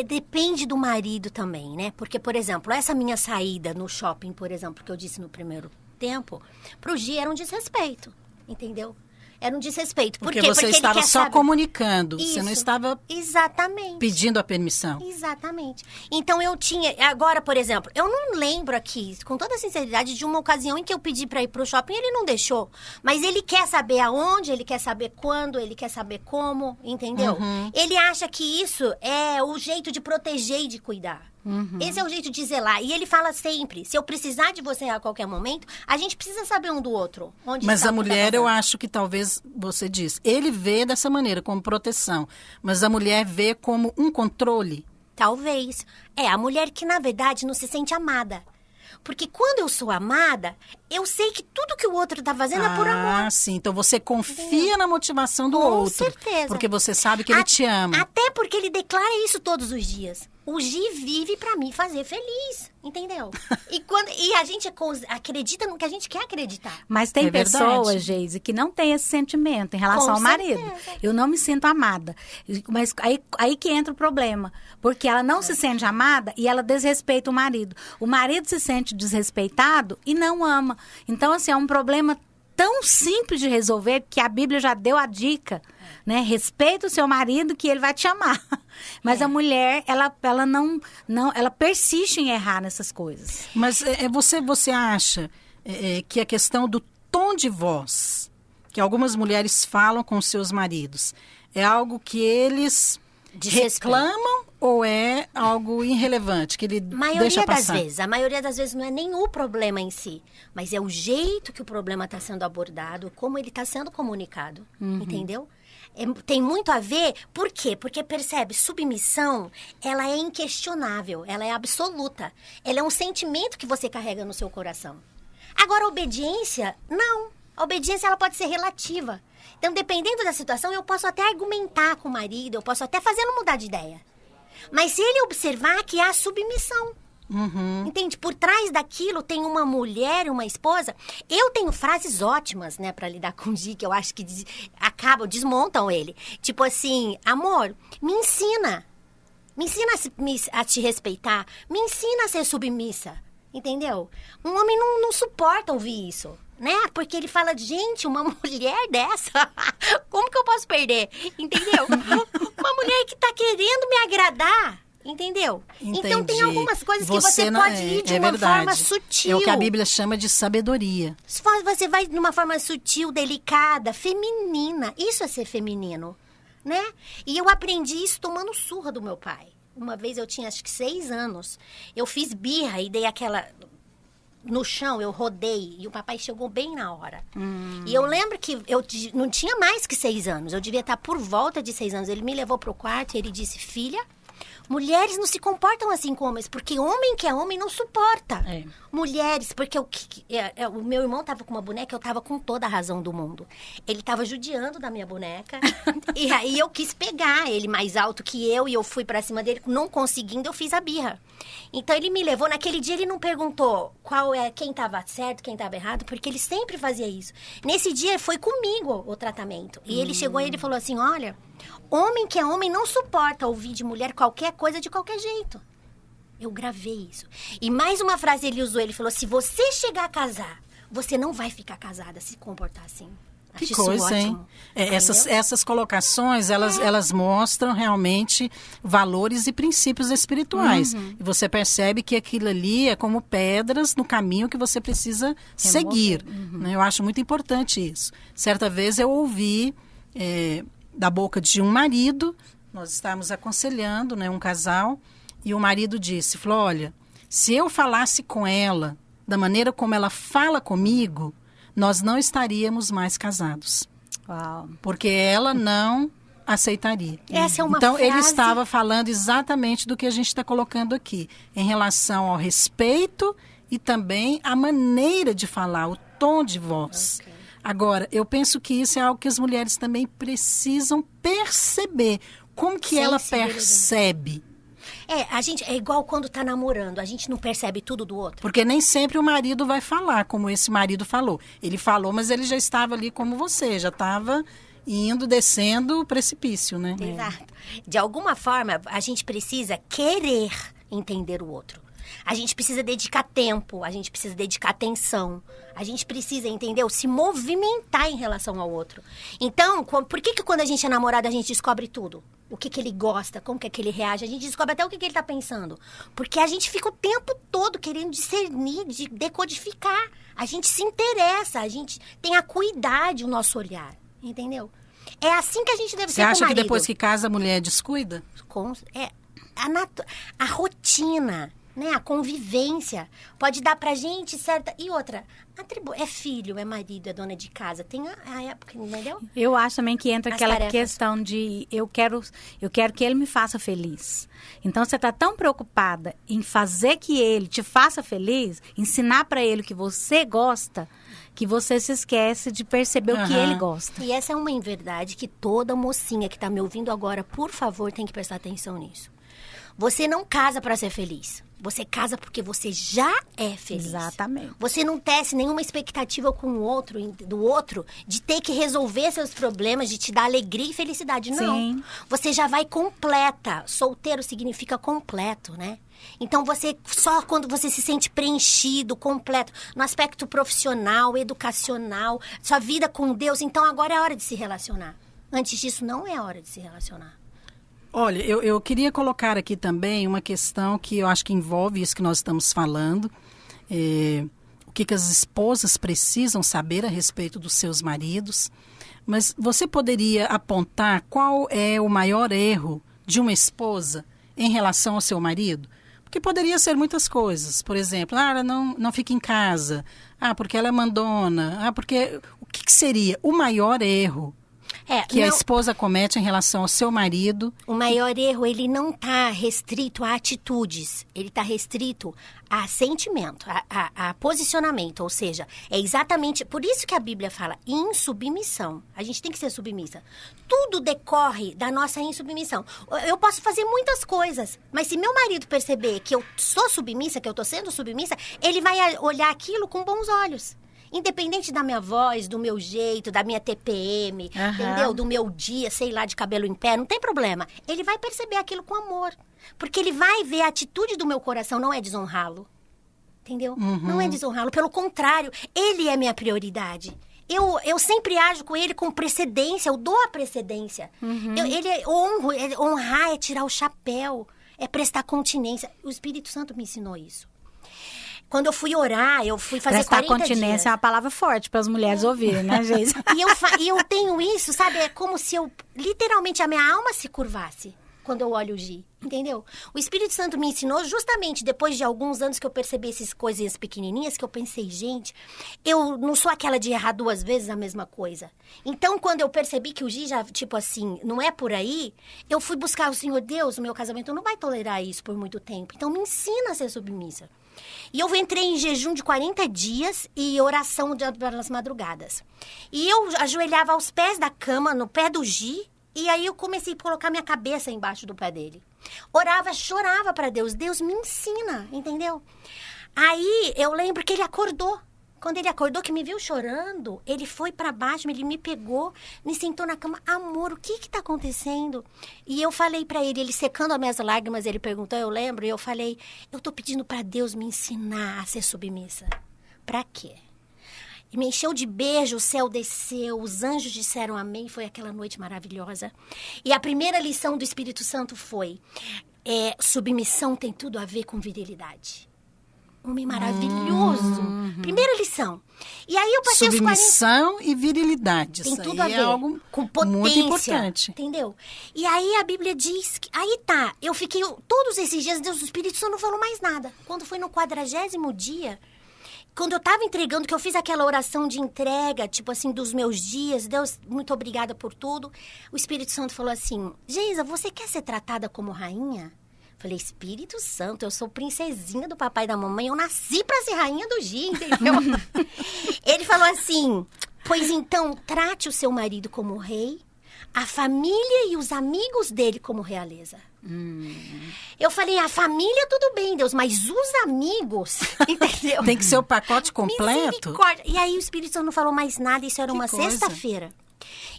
Depende do marido também, né? Porque, por exemplo, essa minha saída no shopping, por exemplo, que eu disse no primeiro tempo, pro Gi era um desrespeito, entendeu? Era um desrespeito. Porque quê? você Porque estava ele quer só saber. comunicando, Isso, você não estava exatamente. pedindo a permissão. Exatamente. Então eu tinha... Agora, por exemplo, eu não lembro aqui, com toda sinceridade, de uma ocasião em que eu pedi pra ir pro shopping e ele não deixou. Mas ele quer saber aonde, ele quer saber quando, ele quer saber como, entendeu? Ele acha que isso é o jeito de proteger e de cuidar. Esse é o jeito de zelar. E ele fala sempre, se eu precisar de você a qualquer momento, a gente precisa saber um do outro. Onde Mas está a o que tá mulher, eu fazendo. acho que talvez você diz, ele vê dessa maneira, como proteção, mas a mulher vê como um controle. Talvez. É a mulher que, na verdade, não se sente amada. Porque quando eu sou amada, eu sei que tudo que o outro tá fazendo é por amor. Ah, sim. Então você confia na motivação do Com outro. certeza. Porque você sabe que ele te ama. Até porque ele declara isso todos os dias. O Gi vive pra me fazer feliz, entendeu? E a gente acredita no que a gente quer acreditar. Mas tem É verdade. pessoas, Geise, que não têm esse sentimento em relação Com ao marido. certeza. Eu não me sinto amada. Mas aí que entra o problema. Porque ela não se sente amada e ela desrespeita o marido. O marido se sente desrespeitado e não ama. Então, assim, é um problema tão simples de resolver que a Bíblia já deu a dica, né? Respeita o seu marido que ele vai te amar. Mas a mulher, ela não, ela persiste em errar nessas coisas. Mas você acha que a questão do tom de voz que algumas mulheres falam com seus maridos é algo que eles reclamam ou é algo irrelevante, que ele deixa passar? A maioria das vezes não é nem o problema em si, mas é o jeito que o problema está sendo abordado, como ele está sendo comunicado, entendeu? Tem muito a ver, por quê? Porque percebe, submissão, ela é inquestionável, ela é absoluta. Ela é um sentimento que você carrega no seu coração. Agora, a obediência, não. A obediência, ela pode ser relativa. Então, dependendo da situação, eu posso até argumentar com o marido, eu posso até fazê-lo mudar de ideia. Mas se ele observar que há submissão, entende? Por trás daquilo tem uma mulher, uma esposa. Eu tenho frases ótimas, né, pra lidar com o Gi, que eu acho que desmontam ele. Tipo assim, amor, me ensina. Me ensina a te respeitar. Me ensina a ser submissa. Entendeu? Um homem não suporta ouvir isso, né? Porque ele fala, gente, uma mulher dessa, como que eu posso perder? Entendeu? Uma mulher que tá querendo me agradar. Entendeu? Entendi. Então tem algumas coisas que você pode ir de uma forma sutil. É o que a Bíblia chama de sabedoria. Você vai de uma forma sutil, delicada, feminina. Isso é ser feminino, né? E eu aprendi isso tomando surra do meu pai. Uma vez eu tinha acho que 6 anos. Eu fiz birra e dei aquela... No chão, eu rodei e o papai chegou bem na hora. E eu lembro que eu não tinha mais que 6 anos. Eu devia estar por volta de 6 anos. Ele me levou pro quarto e ele disse, filha... Mulheres não se comportam assim com homens, porque homem que é homem não suporta. Mulheres, porque o meu irmão tava com uma boneca, eu tava com toda a razão do mundo. Ele tava judiando da minha boneca, e aí eu quis pegar ele mais alto que eu, e eu fui pra cima dele, não conseguindo, eu fiz a birra. Então ele me levou, naquele dia ele não perguntou quem tava certo, quem tava errado, porque ele sempre fazia isso. Nesse dia foi comigo o tratamento. E ele chegou e ele falou assim, olha... Homem que é homem não suporta ouvir de mulher qualquer coisa de qualquer jeito. Eu gravei isso. E mais uma frase ele usou, ele falou, se você chegar a casar, você não vai ficar casada se comportar assim. Que Acho coisa, isso hein? ótimo. Essas colocações, elas mostram realmente valores e princípios espirituais. E você percebe que aquilo ali é como pedras no caminho que você precisa seguir. Né? Eu acho muito importante isso. Certa vez eu ouvi... da boca de um marido, nós estávamos aconselhando, né, um casal, e o marido disse, falou, olha, se eu falasse com ela da maneira como ela fala comigo, nós não estaríamos mais casados. Uau. Porque ela não aceitaria. Essa é uma então, ele frase... estava falando exatamente do que a gente está colocando aqui, em relação ao respeito e também a maneira de falar, o tom de voz. Okay. Agora, eu penso que isso é algo que as mulheres também precisam perceber. Como que ela percebe? A gente é igual quando tá namorando, a gente não percebe tudo do outro. Porque nem sempre o marido vai falar, como esse marido falou. Ele falou, mas ele já estava ali como você, já estava indo, descendo o precipício, né? Exato. De alguma forma, a gente precisa querer entender o outro. A gente precisa dedicar tempo, a gente precisa dedicar atenção. A gente precisa, entendeu? Se movimentar em relação ao outro. Então, por que quando a gente é namorado, a gente descobre tudo? O que ele gosta, como que ele reage. A gente descobre até o que ele tá pensando. Porque a gente fica o tempo todo querendo discernir, decodificar. A gente se interessa, a gente tem acuidade o nosso olhar. Entendeu? É assim que a gente deve ser com o marido. Você acha que depois que casa a mulher descuida? A rotina, né? A convivência pode dar pra gente certa... E outra, é filho, é marido, é dona de casa. Tem a época, entendeu? Eu acho também que entra As aquela tarefas. questão de eu quero que ele me faça feliz. Então, você está tão preocupada em fazer que ele te faça feliz, ensinar para ele o que você gosta, que você se esquece de perceber o que ele gosta. E essa é uma verdade que toda mocinha que está me ouvindo agora, por favor, tem que prestar atenção nisso. Você não casa para ser feliz. Você casa porque você já é feliz. Exatamente. Você não tece nenhuma expectativa com o outro, do outro, de ter que resolver seus problemas, de te dar alegria e felicidade. Não. Sim. Você já vai completa. Solteiro significa completo, né? Então, só quando você se sente preenchido, completo, no aspecto profissional, educacional, sua vida com Deus, então agora é a hora de se relacionar. Antes disso, não é a hora de se relacionar. Olha, eu queria colocar aqui também uma questão que eu acho que envolve isso que nós estamos falando. O que as esposas precisam saber a respeito dos seus maridos. Mas você poderia apontar qual é o maior erro de uma esposa em relação ao seu marido? Porque poderia ser muitas coisas. Por exemplo, ela não fica em casa. Porque ela é mandona. Porque o que seria o maior erro que a esposa comete em relação ao seu marido? O maior erro, ele não está restrito a atitudes. Ele está restrito a sentimento, a posicionamento. Ou seja, é exatamente... Por isso que a Bíblia fala insubmissão. A gente tem que ser submissa. Tudo decorre da nossa insubmissão. Eu posso fazer muitas coisas, mas se meu marido perceber que eu sou submissa, que eu estou sendo submissa, ele vai olhar aquilo com bons olhos. Independente da minha voz, do meu jeito, da minha TPM, entendeu? Do meu dia, sei lá, de cabelo em pé, não tem problema. Ele vai perceber aquilo com amor. Porque ele vai ver a atitude do meu coração, não é desonrá-lo. Entendeu? Não é desonrá-lo, pelo contrário, ele é minha prioridade. Eu sempre ajo com ele com precedência, eu dou a precedência. Honrar é tirar o chapéu, é prestar continência. O Espírito Santo me ensinou isso. Quando eu fui orar, eu fui fazer prestar 40 continência dias. É uma palavra forte para as mulheres ouvirem, né, Geisa? E eu tenho isso, sabe? É como se literalmente, a minha alma se curvasse quando eu olho o Gi, entendeu? O Espírito Santo me ensinou justamente depois de alguns anos que eu percebi essas coisinhas pequenininhas, que eu pensei, gente, eu não sou aquela de errar 2 vezes a mesma coisa. Então, quando eu percebi que o Gi já, tipo assim, não é por aí, eu fui buscar o Senhor Deus, o meu casamento não vai tolerar isso por muito tempo. Então, me ensina a ser submissa. E eu entrei em jejum de 40 dias e oração pelas madrugadas. E eu ajoelhava aos pés da cama, no pé do Gi, e aí eu comecei a colocar minha cabeça embaixo do pé dele. Orava, chorava para Deus. Deus me ensina, entendeu? Aí eu lembro que ele acordou. Quando ele acordou, que me viu chorando, ele foi para baixo, ele me pegou, me sentou na cama. Amor, o que tá acontecendo? E eu falei para ele secando as minhas lágrimas, ele perguntou, eu lembro, e eu falei, eu tô pedindo para Deus me ensinar a ser submissa. Pra quê? E me encheu de beijo, o céu desceu, os anjos disseram amém, foi aquela noite maravilhosa. E a primeira lição do Espírito Santo foi, submissão tem tudo a ver com virilidade. Homem maravilhoso. Primeira lição. E aí eu passei os 40... Submissão e virilidade. Tem isso tudo aí a ver. É algo com potência. muito importante. Entendeu? E aí a Bíblia diz que... Aí tá, eu fiquei... Todos esses dias, Deus, o Espírito Santo não falou mais nada. Quando foi no 40º dia... Quando eu tava entregando, que eu fiz aquela oração de entrega, tipo assim, dos meus dias, Deus, muito obrigada por tudo. O Espírito Santo falou assim, Geisa, você quer ser tratada como rainha? Falei, Espírito Santo, eu sou princesinha do papai e da mamãe, eu nasci pra ser rainha do Gi, entendeu? Ele falou assim, pois então, trate o seu marido como rei, a família e os amigos dele como realeza. Eu falei, a família tudo bem, Deus, mas os amigos, entendeu? Tem que ser o pacote completo. Misericórdia. E aí o Espírito Santo não falou mais nada, isso era uma sexta-feira.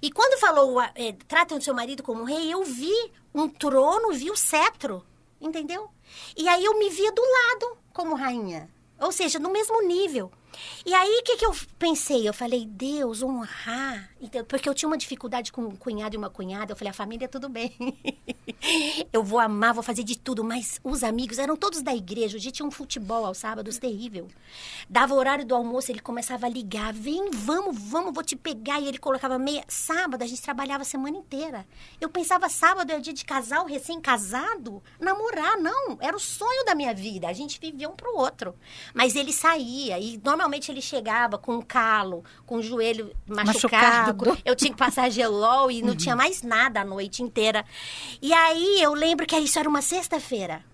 E quando falou, trata o seu marido como rei, eu vi um trono, vi o cetro, entendeu? E aí eu me via do lado como rainha, ou seja, no mesmo nível. E aí, o que eu pensei? Eu falei, Deus, honrar. Porque eu tinha uma dificuldade com um cunhado e uma cunhada. Eu falei, a família, tudo bem. Eu vou amar, vou fazer de tudo. Mas os amigos eram todos da igreja. O dia tinha um futebol aos sábados, terrível. Dava o horário do almoço, ele começava a ligar. Vem, vamos, vou te pegar. E ele colocava meia. Sábado, a gente trabalhava a semana inteira. Eu pensava, sábado é dia de casal, recém-casado. Namorar, não. Era o sonho da minha vida. A gente vivia um pro outro. Mas ele saía e normalmente ele chegava com um calo, com o joelho machucado. Eu tinha que passar gelol e não tinha mais nada a noite inteira. E aí eu lembro que isso era uma sexta-feira.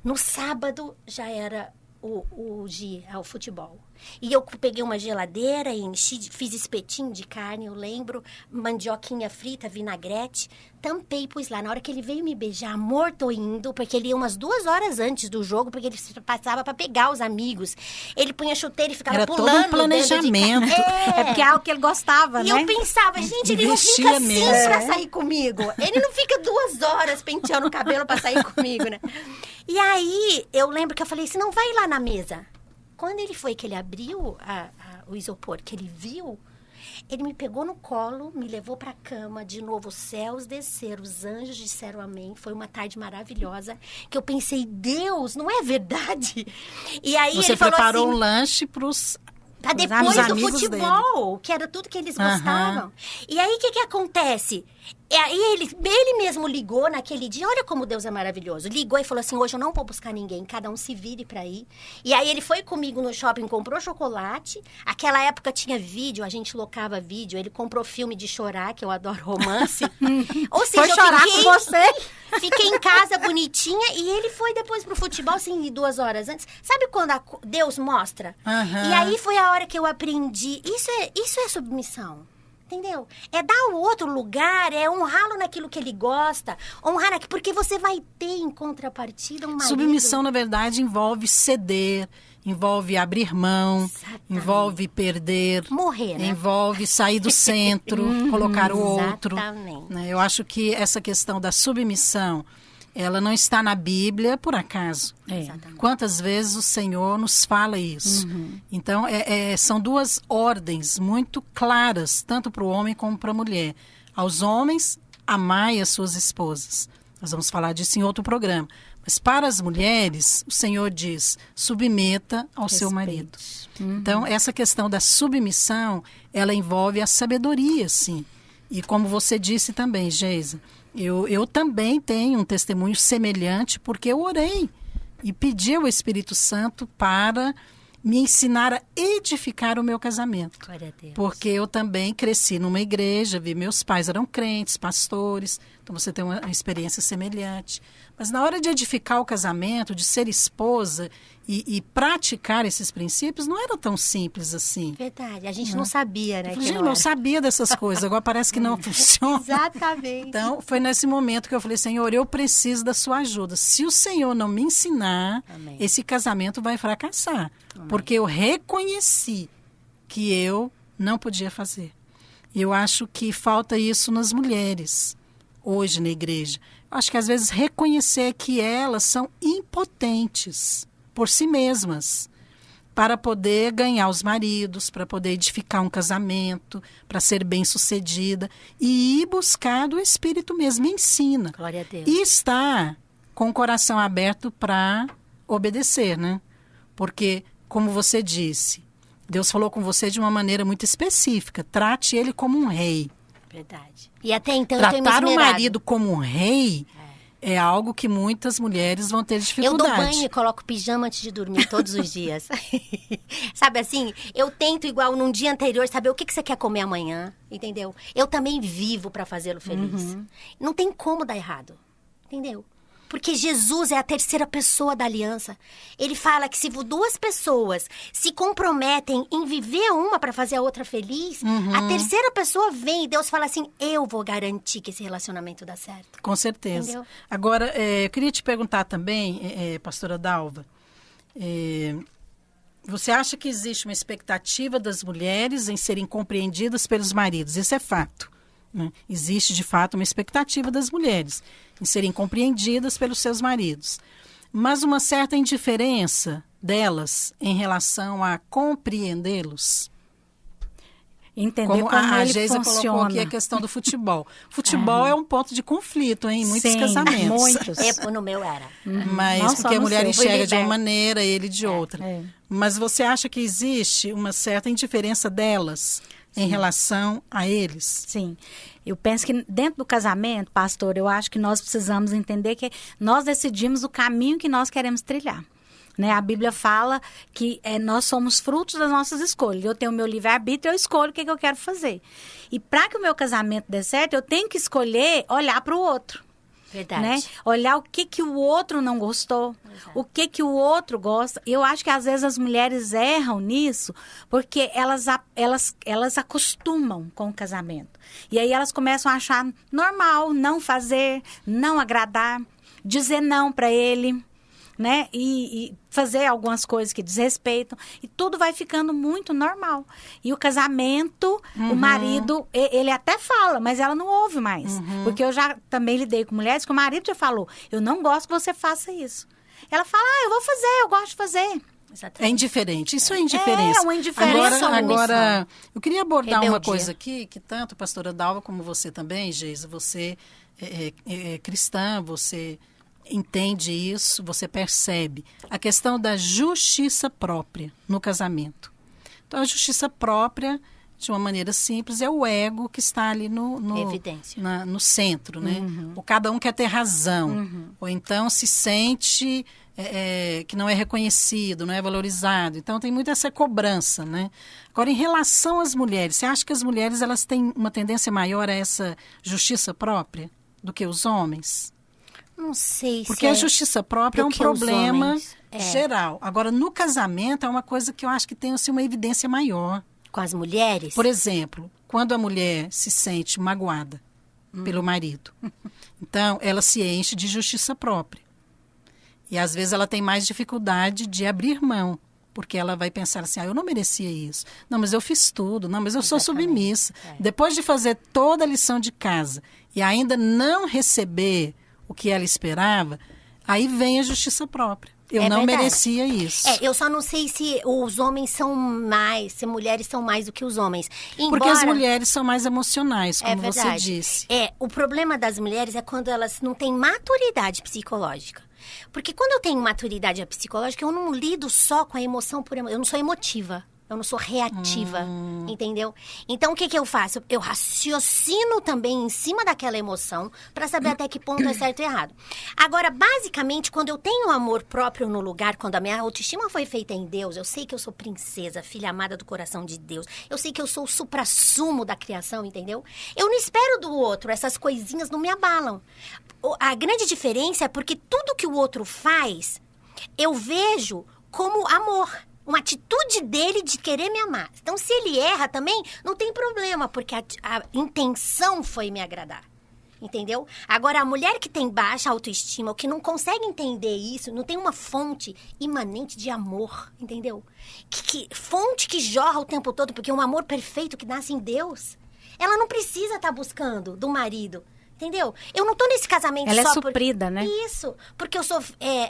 No sábado já era o dia, o futebol. E eu peguei uma geladeira e enchi, fiz espetinho de carne, eu lembro, mandioquinha frita, vinagrete, tampei, pus lá. Na hora que ele veio me beijar, amor, tô indo, porque ele ia umas 2 horas antes do jogo, porque ele passava pra pegar os amigos. Ele punha chuteira e ficava pulando. Era todo um planejamento. É porque é algo que ele gostava, e né? eu pensava, gente, ele não fica assim pra sair comigo. Ele não fica 2 horas penteando o cabelo pra sair comigo, né? E aí, eu lembro que eu falei assim, não, vai lá na mesa. Quando ele foi, que ele abriu o isopor, que ele viu, ele me pegou no colo, me levou para a cama, de novo, os céus desceram, os anjos disseram amém. Foi uma tarde maravilhosa, que eu pensei, Deus, não é verdade? E aí você ele falou preparou assim, um lanche para os depois do futebol, que era tudo que eles gostavam. E aí, o que acontece? E aí, ele mesmo ligou naquele dia, olha como Deus é maravilhoso. Ligou e falou assim, hoje eu não vou buscar ninguém, cada um se vire pra ir. E aí, ele foi comigo no shopping, comprou chocolate. Aquela época tinha vídeo, a gente locava vídeo. Ele comprou filme de chorar, que eu adoro romance. Ou seja, foi chorar com você. Fiquei em casa bonitinha e ele foi depois pro futebol, assim, 2 horas antes. Sabe quando Deus mostra? E aí foi a hora que eu aprendi. Isso é submissão. Entendeu? É dar ao outro lugar, é honrá-lo naquilo que ele gosta, honrar porque você vai ter em contrapartida um marido. Submissão, na verdade, envolve ceder, envolve abrir mão, Exatamente. Envolve perder. Morrer, né? Envolve sair do centro, colocar o outro. Exatamente. Né? Eu acho que essa questão da submissão, ela não está na Bíblia por acaso. Quantas vezes o Senhor nos fala isso? Então, são 2 ordens muito claras, tanto para o homem como para a mulher. Aos homens, amai as suas esposas. Nós vamos falar disso em outro programa. Mas para as mulheres, o Senhor diz, submeta ao seu marido. Então, essa questão da submissão, ela envolve a sabedoria, sim. E como você disse também, Geisa, eu também tenho um testemunho semelhante, porque eu orei e pedi ao Espírito Santo para me ensinar a edificar o meu casamento. Glória a Deus. Porque eu também cresci numa igreja, meus pais eram crentes, pastores, então você tem uma experiência semelhante. Mas na hora de edificar o casamento, de ser esposa e praticar esses princípios, não era tão simples assim. Verdade, a gente não sabia, né? Eu falei, gente, não sabia dessas coisas, agora parece que não funciona. Exatamente. Então, foi nesse momento que eu falei, Senhor, eu preciso da sua ajuda. Se o Senhor não me ensinar, Amém. Esse casamento vai fracassar. Amém. Porque eu reconheci que eu não podia fazer. E eu acho que falta isso nas mulheres, hoje na igreja. Eu acho que às vezes reconhecer que elas são impotentes por si mesmas, para poder ganhar os maridos, para poder edificar um casamento, para ser bem-sucedida e ir buscar do Espírito mesmo, me ensina. Glória a Deus. E estar com o coração aberto para obedecer, né? Porque, como você disse, Deus falou com você de uma maneira muito específica, trate ele como um rei. Verdade. E até então eu tenho me Tratar o esmerado. marido como um rei é algo que muitas mulheres vão ter dificuldade. Eu dou banho e coloco pijama antes de dormir todos os dias. Sabe assim? Eu tento igual num dia anterior saber o que você quer comer amanhã, entendeu? Eu também vivo para fazê-lo feliz. Não tem como dar errado, entendeu? Porque Jesus é a terceira pessoa da aliança. Ele fala que se duas pessoas se comprometem em viver uma para fazer a outra feliz, a terceira pessoa vem e Deus fala assim, eu vou garantir que esse relacionamento dá certo. Com certeza. Entendeu? Agora, eu queria te perguntar também, pastora Dalva, você acha que existe uma expectativa das mulheres em serem compreendidas pelos maridos? Isso é fato. Né? Existe, de fato, uma expectativa das mulheres em serem compreendidas pelos seus maridos. Mas uma certa indiferença delas em relação a compreendê-los. Entender Como como a ele Geisa funciona. colocou aqui a questão do futebol. Futebol é um ponto de conflito em muitos Sim, casamentos. muitos. No meu era. Mas Não só porque a no mulher seu. enxerga de uma Liberta. maneira, ele de outra. É. Mas você acha que existe uma certa indiferença delas em relação a eles? Sim. Eu penso que dentro do casamento, pastor, eu acho que nós precisamos entender que nós decidimos o caminho que nós queremos trilhar. Né? A Bíblia fala que nós somos frutos das nossas escolhas. Eu tenho o meu livre-arbítrio, eu escolho o que eu quero fazer. E para que o meu casamento dê certo, eu tenho que escolher olhar para o outro. Verdade. Né? Olhar o que o outro não gostou, o que o outro gosta. Eu acho que às vezes as mulheres erram nisso porque elas acostumam com o casamento. E aí elas começam a achar normal não fazer, não agradar, dizer não para ele, né? E fazer algumas coisas que desrespeitam. E tudo vai ficando muito normal. E o casamento, o marido, ele até fala, mas ela não ouve mais. Porque eu já também lidei com mulheres que o marido já falou, eu não gosto que você faça isso. Ela fala, eu vou fazer, eu gosto de fazer. Exatamente. É indiferente. Isso é indiferença. É uma indiferença. Agora, eu queria abordar uma Rebeldia. coisa aqui, que tanto a pastora Dalva como você também, Geisa, você é cristã, você entende isso, você percebe. A questão da justiça própria no casamento. Então, a justiça própria, de uma maneira simples, é o ego que está ali Evidência. no centro, né? Ou cada um quer ter razão. Ou então se sente que não é reconhecido, não é valorizado. Então, tem muito essa cobrança, né? Agora, em relação às mulheres, você acha que as mulheres elas têm uma tendência maior a essa justiça própria do que os homens? Não sei se Porque a justiça própria é do um que os problema homens. geral. Agora, no casamento, é uma coisa que eu acho que tem assim, uma evidência maior. Com as mulheres? Por exemplo, quando a mulher se sente magoada pelo marido, então ela se enche de justiça própria. E às vezes ela tem mais dificuldade de abrir mão, porque ela vai pensar assim, eu não merecia isso. Não, mas eu fiz tudo. Não, mas eu sou submissa. Depois de fazer toda a lição de casa e ainda não receber o que ela esperava, aí vem a justiça própria. Eu não verdade. merecia isso. Eu só não sei se os homens são mais, se mulheres são mais do que os homens. Porque as mulheres são mais emocionais, como você verdade. disse. O problema das mulheres é quando elas não têm maturidade psicológica. Porque quando eu tenho maturidade psicológica, eu não lido só com a emoção por emoção. Eu não sou emotiva. Eu não sou reativa, entendeu? Então, o que eu faço? Eu raciocino também em cima daquela emoção para saber até que ponto é certo e errado. Agora, basicamente, quando eu tenho amor próprio no lugar, quando a minha autoestima foi feita em Deus, eu sei que eu sou princesa, filha amada do coração de Deus. Eu sei que eu sou o suprassumo da criação, entendeu? Eu não espero do outro, essas coisinhas não me abalam. A grande diferença é porque tudo que o outro faz, eu vejo como amor. Uma atitude dele de querer me amar. Então, se ele erra também, não tem problema, porque a intenção foi me agradar. Entendeu? Agora, a mulher que tem baixa autoestima, ou que não consegue entender isso, não tem uma fonte imanente de amor, entendeu? Fonte que jorra o tempo todo, porque é um amor perfeito que nasce em Deus. Ela não precisa estar buscando do marido. Entendeu? Eu não tô nesse casamento Ela só é suprida, né? Isso. Porque eu sou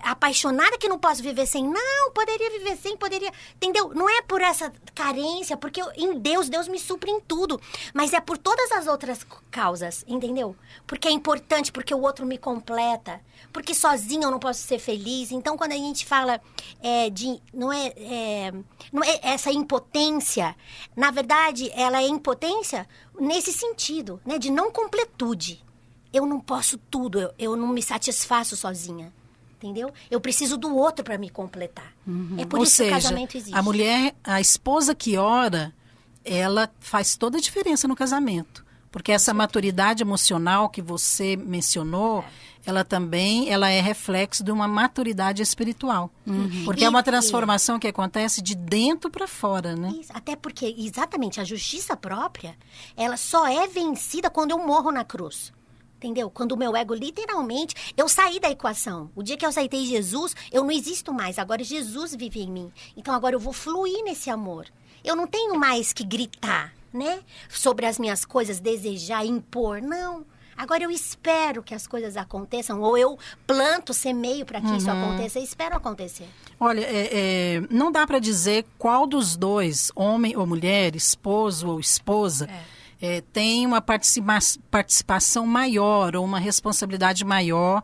apaixonada que não posso viver sem. Não, poderia viver sem, poderia... Entendeu? Não é por essa carência, porque em Deus me supre em tudo. Mas é por todas as outras causas, entendeu? Porque é importante, porque o outro me completa. Porque sozinho eu não posso ser feliz. Então, quando a gente fala não é essa impotência, na verdade, ela é impotência nesse sentido, né? De não completude. Eu não posso tudo, eu não me satisfaço sozinha, entendeu? Eu preciso do outro para me completar. É por isso que o casamento existe. A mulher, a esposa que ora, ela faz toda a diferença no casamento. Porque essa maturidade emocional que você mencionou, ela é reflexo de uma maturidade espiritual. Porque é uma transformação que acontece de dentro para fora, né? Isso, até porque, exatamente, a justiça própria, ela só é vencida quando eu morro na cruz. Entendeu? Quando o meu ego, literalmente, eu saí da equação. O dia que eu aceitei Jesus, eu não existo mais. Agora Jesus vive em mim. Então agora eu vou fluir nesse amor. Eu não tenho mais que gritar, né? Sobre as minhas coisas, desejar, impor. Não. Agora eu espero que as coisas aconteçam. Ou eu planto, semeio para que isso aconteça e espero acontecer. Olha, não dá para dizer qual dos dois, homem ou mulher, esposo ou esposa... tem uma participação maior ou uma responsabilidade maior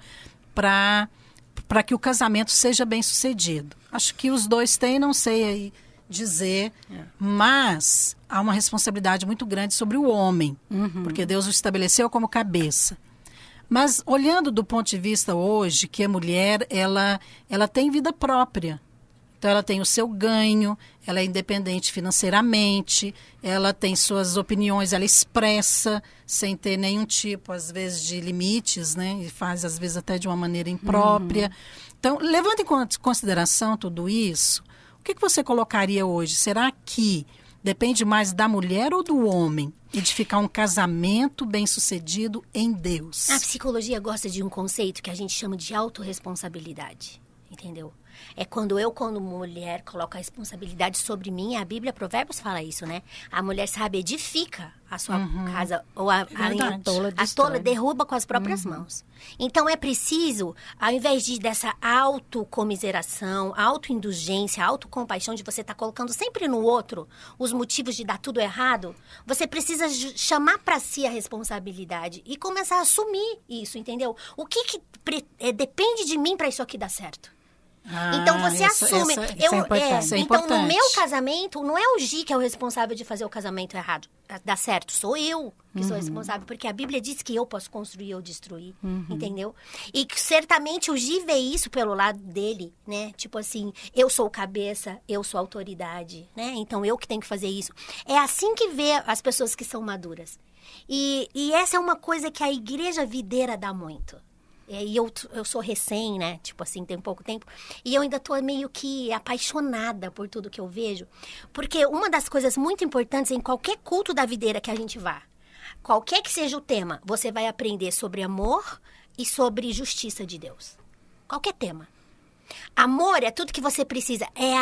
para que o casamento seja bem sucedido. Acho que os dois têm, não sei aí dizer, mas há uma responsabilidade muito grande sobre o homem, porque Deus o estabeleceu como cabeça. Mas olhando do ponto de vista hoje, que a mulher ela tem vida própria. Então, ela tem o seu ganho, ela é independente financeiramente, ela tem suas opiniões, ela expressa sem ter nenhum tipo, às vezes, de limites, né? E faz, às vezes, até de uma maneira imprópria. Então, levando em consideração tudo isso, o que você colocaria hoje? Será que depende mais da mulher ou do homem edificar um casamento bem-sucedido em Deus? A psicologia gosta de um conceito que a gente chama de autorresponsabilidade, entendeu? É quando eu, como mulher, coloco a responsabilidade sobre mim. A Bíblia, Provérbios, fala isso, né? A mulher, sabe, edifica a sua casa. Ou a tola derruba com as próprias mãos. Então, é preciso, ao invés dessa autocomiseração, autoindulgência, autocompaixão, de você estar colocando sempre no outro os motivos de dar tudo errado, você precisa chamar para si a responsabilidade e começar a assumir isso, entendeu? O que depende de mim para isso aqui dar certo? Então você assume. Então, no meu casamento, não é o Gi que é o responsável de fazer o casamento errado, dar certo. Sou eu que sou responsável, porque a Bíblia diz que eu posso construir ou destruir, entendeu? E que certamente o Gi vê isso pelo lado dele, né? Tipo assim, eu sou o cabeça, eu sou a autoridade, né? Então eu que tenho que fazer isso. É assim que vê as pessoas que são maduras. E essa é uma coisa que a igreja videira dá muito. E eu sou recém, né? Tipo assim, tem pouco tempo. E eu ainda tô meio que apaixonada por tudo que eu vejo. Porque uma das coisas muito importantes em qualquer culto da videira que a gente vá, qualquer que seja o tema, você vai aprender sobre amor e sobre justiça de Deus. Qualquer tema. Amor é tudo que você precisa. É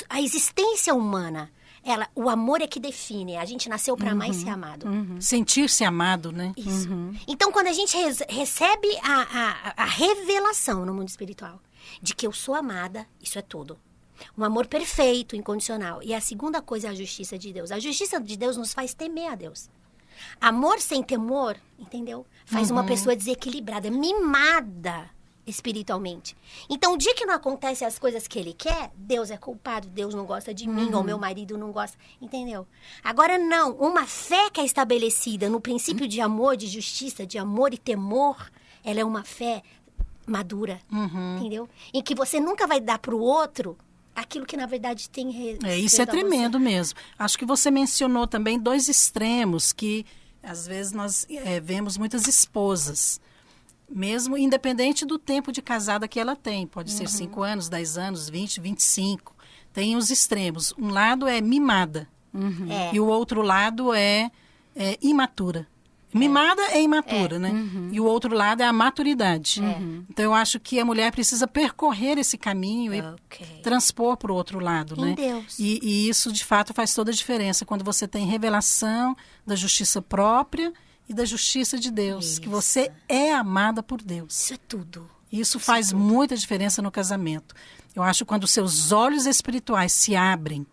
a existência humana. O amor é que define. A gente nasceu para amar e ser amado. Sentir-se amado, né? Isso. Então, quando a gente recebe a revelação no mundo espiritual de que eu sou amada, isso é tudo. Um amor perfeito, incondicional. E a segunda coisa é a justiça de Deus. A justiça de Deus nos faz temer a Deus. Amor sem temor, entendeu? Faz uma pessoa desequilibrada, mimada espiritualmente. Então, o dia que não acontece as coisas que ele quer, Deus é culpado, Deus não gosta de mim, ou meu marido não gosta, entendeu? Agora, não, uma fé que é estabelecida no princípio de amor, de justiça, de amor e temor, ela é uma fé madura, entendeu? Em que você nunca vai dar pro outro aquilo que, na verdade, tem... Isso é tremendo mesmo. Acho que você mencionou também dois extremos que, às vezes, nós vemos muitas esposas, mesmo independente do tempo de casada que ela tem. Pode ser 5 anos, 10 anos, 20, 25. Tem os extremos. Um lado é mimada. E o outro lado é imatura. Mimada é imatura, né? E o outro lado é a maturidade. Então, eu acho que a mulher precisa percorrer esse caminho e transpor para o outro lado, né? Deus. E isso, de fato, faz toda a diferença quando você tem revelação da justiça própria e da justiça de Deus, que você é amada por Deus. Isso é tudo. Isso faz muita diferença no casamento. Eu acho que quando seus olhos espirituais se abrem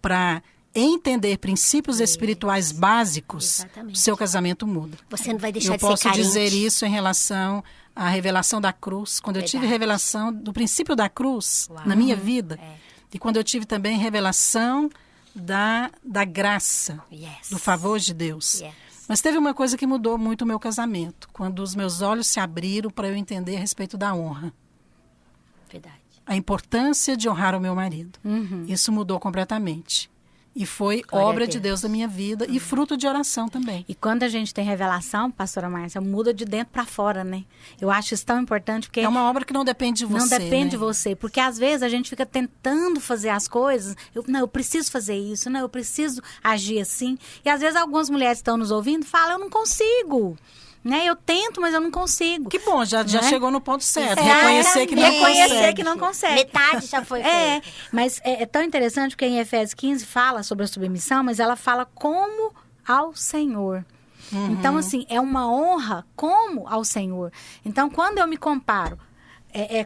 para entender princípios espirituais básicos, o seu casamento muda. Você não vai deixar de ser carente. Eu posso dizer isso em relação à revelação da cruz. Quando eu tive revelação do princípio da cruz na minha vida, e quando eu tive também revelação da graça, do favor de Deus. Mas teve uma coisa que mudou muito o meu casamento, quando os meus olhos se abriram para eu entender a respeito da honra. Verdade. A importância de honrar o meu marido. Isso mudou completamente. E foi Glória a obra de Deus. Deus na minha vida e fruto de oração também. E quando a gente tem revelação, pastora Márcia, muda de dentro para fora, né? Eu acho isso tão importante, porque É uma obra que não depende de você. não depende né? de você, porque às vezes a gente fica tentando fazer as coisas, eu preciso fazer isso, eu preciso agir assim. E às vezes algumas mulheres estão nos ouvindo e falam, eu não consigo. Né? Eu tento, mas eu não consigo. Que bom, já Né? chegou no ponto certo. Exatamente. Reconhecer que não Reconhecer consegue. que não consegue. Metade já foi É, feita. mas é tão interessante porque em Efésios 15 fala sobre a submissão, mas ela fala como ao Senhor. Então, assim, é uma honra como ao Senhor. Então, quando eu me comparo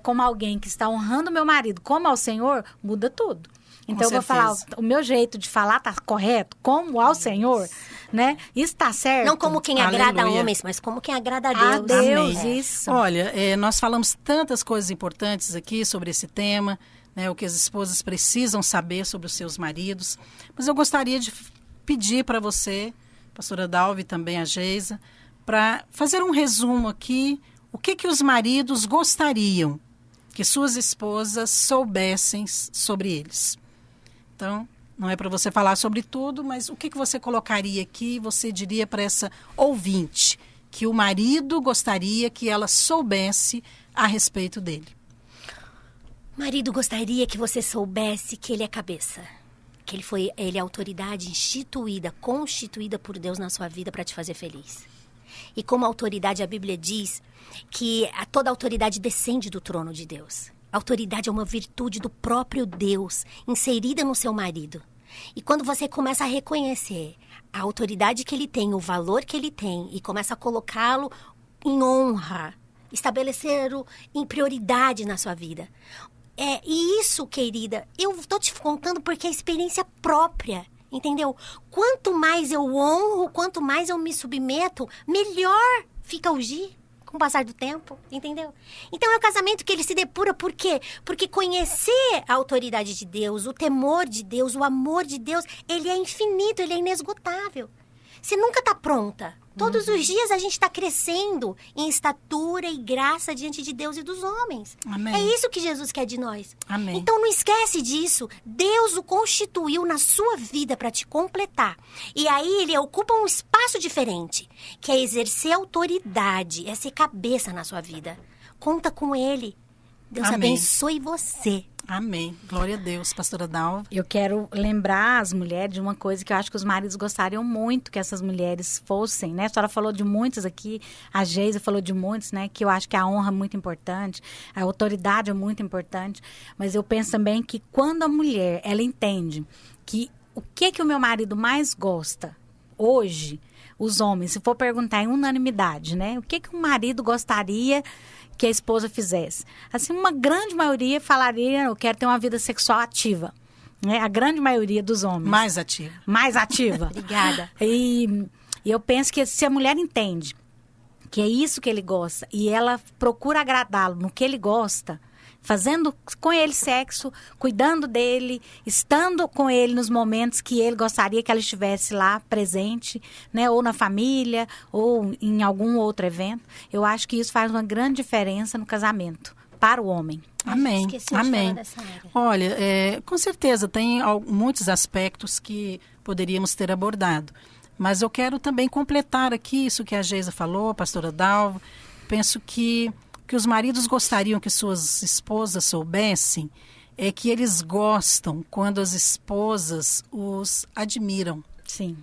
como alguém que está honrando meu marido como ao Senhor, muda tudo. Então, eu vou falar, certeza. o meu jeito de falar tá correto, como ao Senhor, né? Isso tá certo. Não como quem agrada a Aleluia. homens, mas como quem agrada a A Deus. Deus, Amém. isso. Olha, nós falamos tantas coisas importantes aqui sobre esse tema, né, o que as esposas precisam saber sobre os seus maridos. Mas eu gostaria de pedir para você, pastora Dalva e também a Geisa, para fazer um resumo aqui, o que os maridos gostariam que suas esposas soubessem sobre eles. Então, não é para você falar sobre tudo, mas o que você colocaria aqui, você diria para essa ouvinte, que o marido gostaria que ela soubesse a respeito dele? Marido gostaria que você soubesse que ele é cabeça. Que ele é autoridade instituída, constituída por Deus na sua vida para te fazer feliz. E como autoridade, a Bíblia diz que toda autoridade descende do trono de Deus. A autoridade é uma virtude do próprio Deus, inserida no seu marido. E quando você começa a reconhecer a autoridade que ele tem, o valor que ele tem, e começa a colocá-lo em honra, estabelecer-o em prioridade na sua vida. E isso, querida, eu estou te contando porque é experiência própria, entendeu? Quanto mais eu honro, quanto mais eu me submeto, melhor fica o Gi com o passar do tempo, entendeu? Então é um casamento que ele se depura, por quê? Porque conhecer a autoridade de Deus, o temor de Deus, o amor de Deus, ele é infinito, ele é inesgotável. Você nunca está pronta. Todos os dias a gente está crescendo em estatura e graça diante de Deus e dos homens. Amém. É isso que Jesus quer de nós. Amém. Então não esquece disso. Deus o constituiu na sua vida para te completar. E aí ele ocupa um espaço diferente, que é exercer autoridade, é ser cabeça na sua vida. Conta com ele. Deus Amém. abençoe você. Amém. Glória a Deus, pastora Dalva. Eu quero lembrar as mulheres de uma coisa que eu acho que os maridos gostariam muito que essas mulheres fossem, né? A senhora falou de muitas aqui, a Geisa falou de muitos, né? Que eu acho que a honra é muito importante, a autoridade é muito importante, mas eu penso também que quando a mulher, ela entende que o que o meu marido mais gosta hoje, os homens, se for perguntar em unanimidade, né? O que um marido gostaria que a esposa fizesse? Assim, uma grande maioria falaria, eu quero ter uma vida sexual ativa. Né? A grande maioria dos homens. Mais ativa. Mais ativa. Obrigada. E eu penso que se a mulher entende que é isso que ele gosta e ela procura agradá-lo no que ele gosta, fazendo com ele sexo, cuidando dele, estando com ele nos momentos que ele gostaria que ela estivesse lá presente, né? Ou na família, ou em algum outro evento. Eu acho que isso faz uma grande diferença no casamento, para o homem. Amém. Esqueci de Amém. falar dessa área. Olha, com certeza tem muitos aspectos que poderíamos ter abordado. Mas eu quero também completar aqui isso que a Geisa falou, a pastora Dalva. Penso que os maridos gostariam que suas esposas soubessem é que eles gostam quando as esposas os admiram. Sim.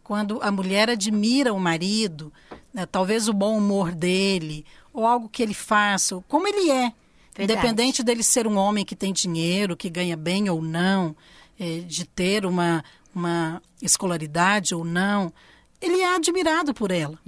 Quando a mulher admira o marido, né, talvez o bom humor dele, ou algo que ele faça, ou como ele é. Verdade. Independente dele ser um homem que tem dinheiro, que ganha bem ou não, de ter uma escolaridade ou não, ele é admirado por ela.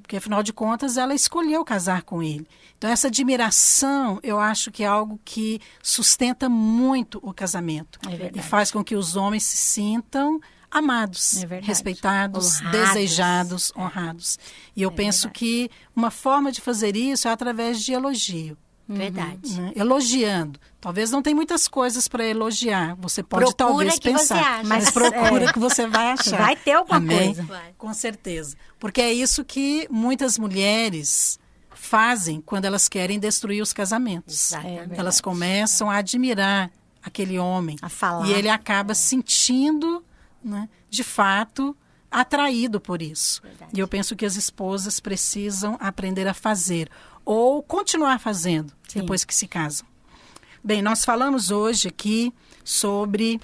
Porque, afinal de contas, ela escolheu casar com ele. Então, essa admiração, eu acho que é algo que sustenta muito o casamento. É verdade. E faz com que os homens se sintam amados, É verdade. respeitados, Honrados. desejados, honrados. E eu penso que uma forma de fazer isso é através de elogio. Verdade. Né? Elogiando. Talvez não tem muitas coisas para elogiar. Você pode Procura talvez que você pensar, acha. mas procura que você vai achar. Vai ter alguma Amém? coisa. Vai. Com certeza. Porque é isso que muitas mulheres fazem quando elas querem destruir os casamentos. Exatamente. Elas começam a admirar aquele homem. A falar. E ele acaba sentindo né, de fato, atraído por isso. Verdade. E eu penso que as esposas precisam aprender a fazer, ou continuar fazendo, Sim. depois que se casam. Bem, nós falamos hoje aqui sobre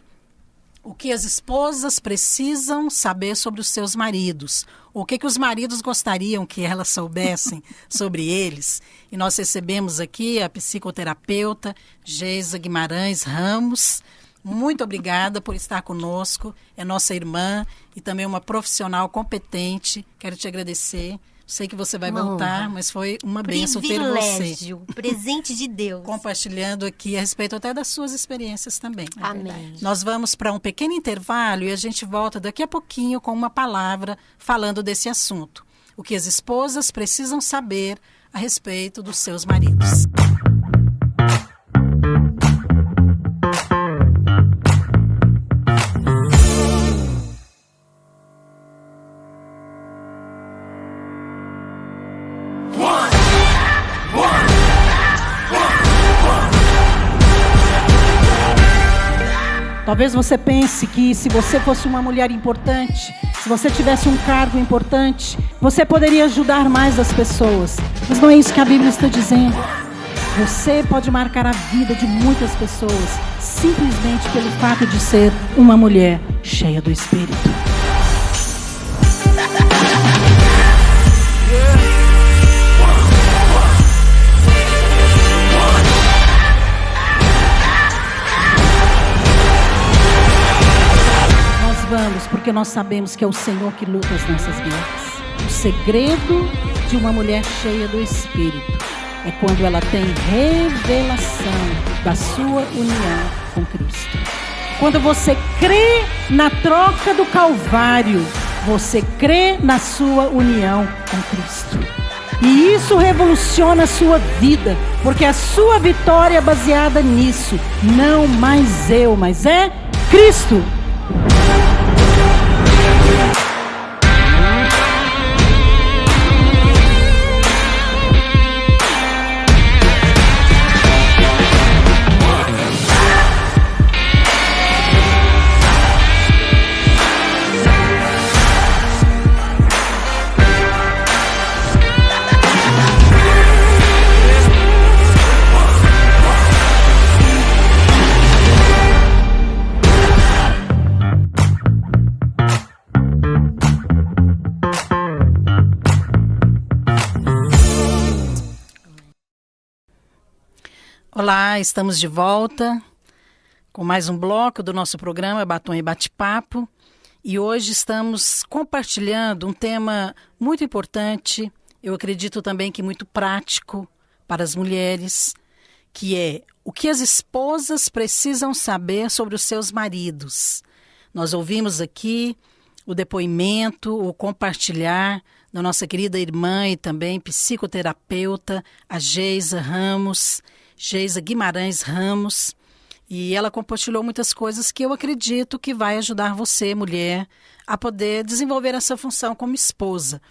o que as esposas precisam saber sobre os seus maridos. O que os maridos gostariam que elas soubessem sobre eles. E nós recebemos aqui a psicoterapeuta Geisa Guimarães Ramos. Muito obrigada por estar conosco. É nossa irmã e também uma profissional competente. Quero te agradecer. Sei que você vai voltar, mas foi uma bênção ter você. Privilégio, presente de Deus. Compartilhando aqui a respeito até das suas experiências também. Amém. Nós vamos para um pequeno intervalo e a gente volta daqui a pouquinho com uma palavra falando desse assunto. O que as esposas precisam saber a respeito dos seus maridos. Talvez você pense que se você fosse uma mulher importante, se você tivesse um cargo importante, você poderia ajudar mais as pessoas. Mas não é isso que a Bíblia está dizendo. Você pode marcar a vida de muitas pessoas simplesmente pelo fato de ser uma mulher cheia do Espírito. Vamos, porque nós sabemos que é o Senhor que luta as nossas guerras. O segredo de uma mulher cheia do Espírito é quando ela tem revelação da sua união com Cristo. Quando você crê na troca do Calvário, você crê na sua união com Cristo. E isso revoluciona a sua vida, porque a sua vitória é baseada nisso. Não mais eu, mas é Cristo. Olá, estamos de volta com mais um bloco do nosso programa Batom e Bate-Papo. E hoje estamos compartilhando um tema muito importante, eu acredito também que muito prático para as mulheres, que é o que as esposas precisam saber sobre os seus maridos. Nós ouvimos aqui o depoimento, o compartilhar da nossa querida irmã e também psicoterapeuta, a Geisa Guimarães Ramos, e ela compartilhou muitas coisas que eu acredito que vai ajudar você, mulher, a poder desenvolver essa função como esposa,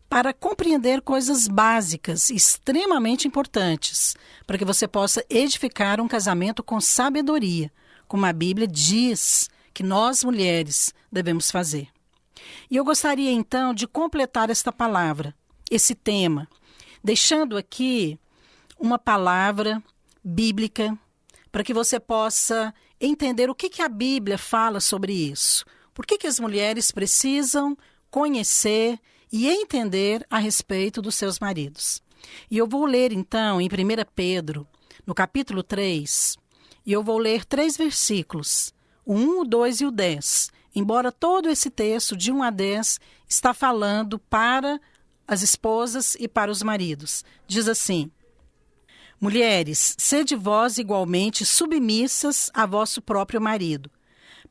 para compreender coisas básicas, extremamente importantes, para que você possa edificar um casamento com sabedoria, como a Bíblia diz que nós, mulheres, devemos fazer. E eu gostaria, então, de completar esta palavra, esse tema, deixando aqui uma palavra bíblica, para que você possa entender o que a Bíblia fala sobre isso. Por que as mulheres precisam conhecer e entender a respeito dos seus maridos. E eu vou ler, então, em 1 Pedro, no capítulo 3, e eu vou ler 3 versículos, o 1, o 2 e o 10. Embora todo esse texto, de 1 a 10, está falando para as esposas e para os maridos. Diz assim: mulheres, sede vós igualmente submissas a vosso próprio marido,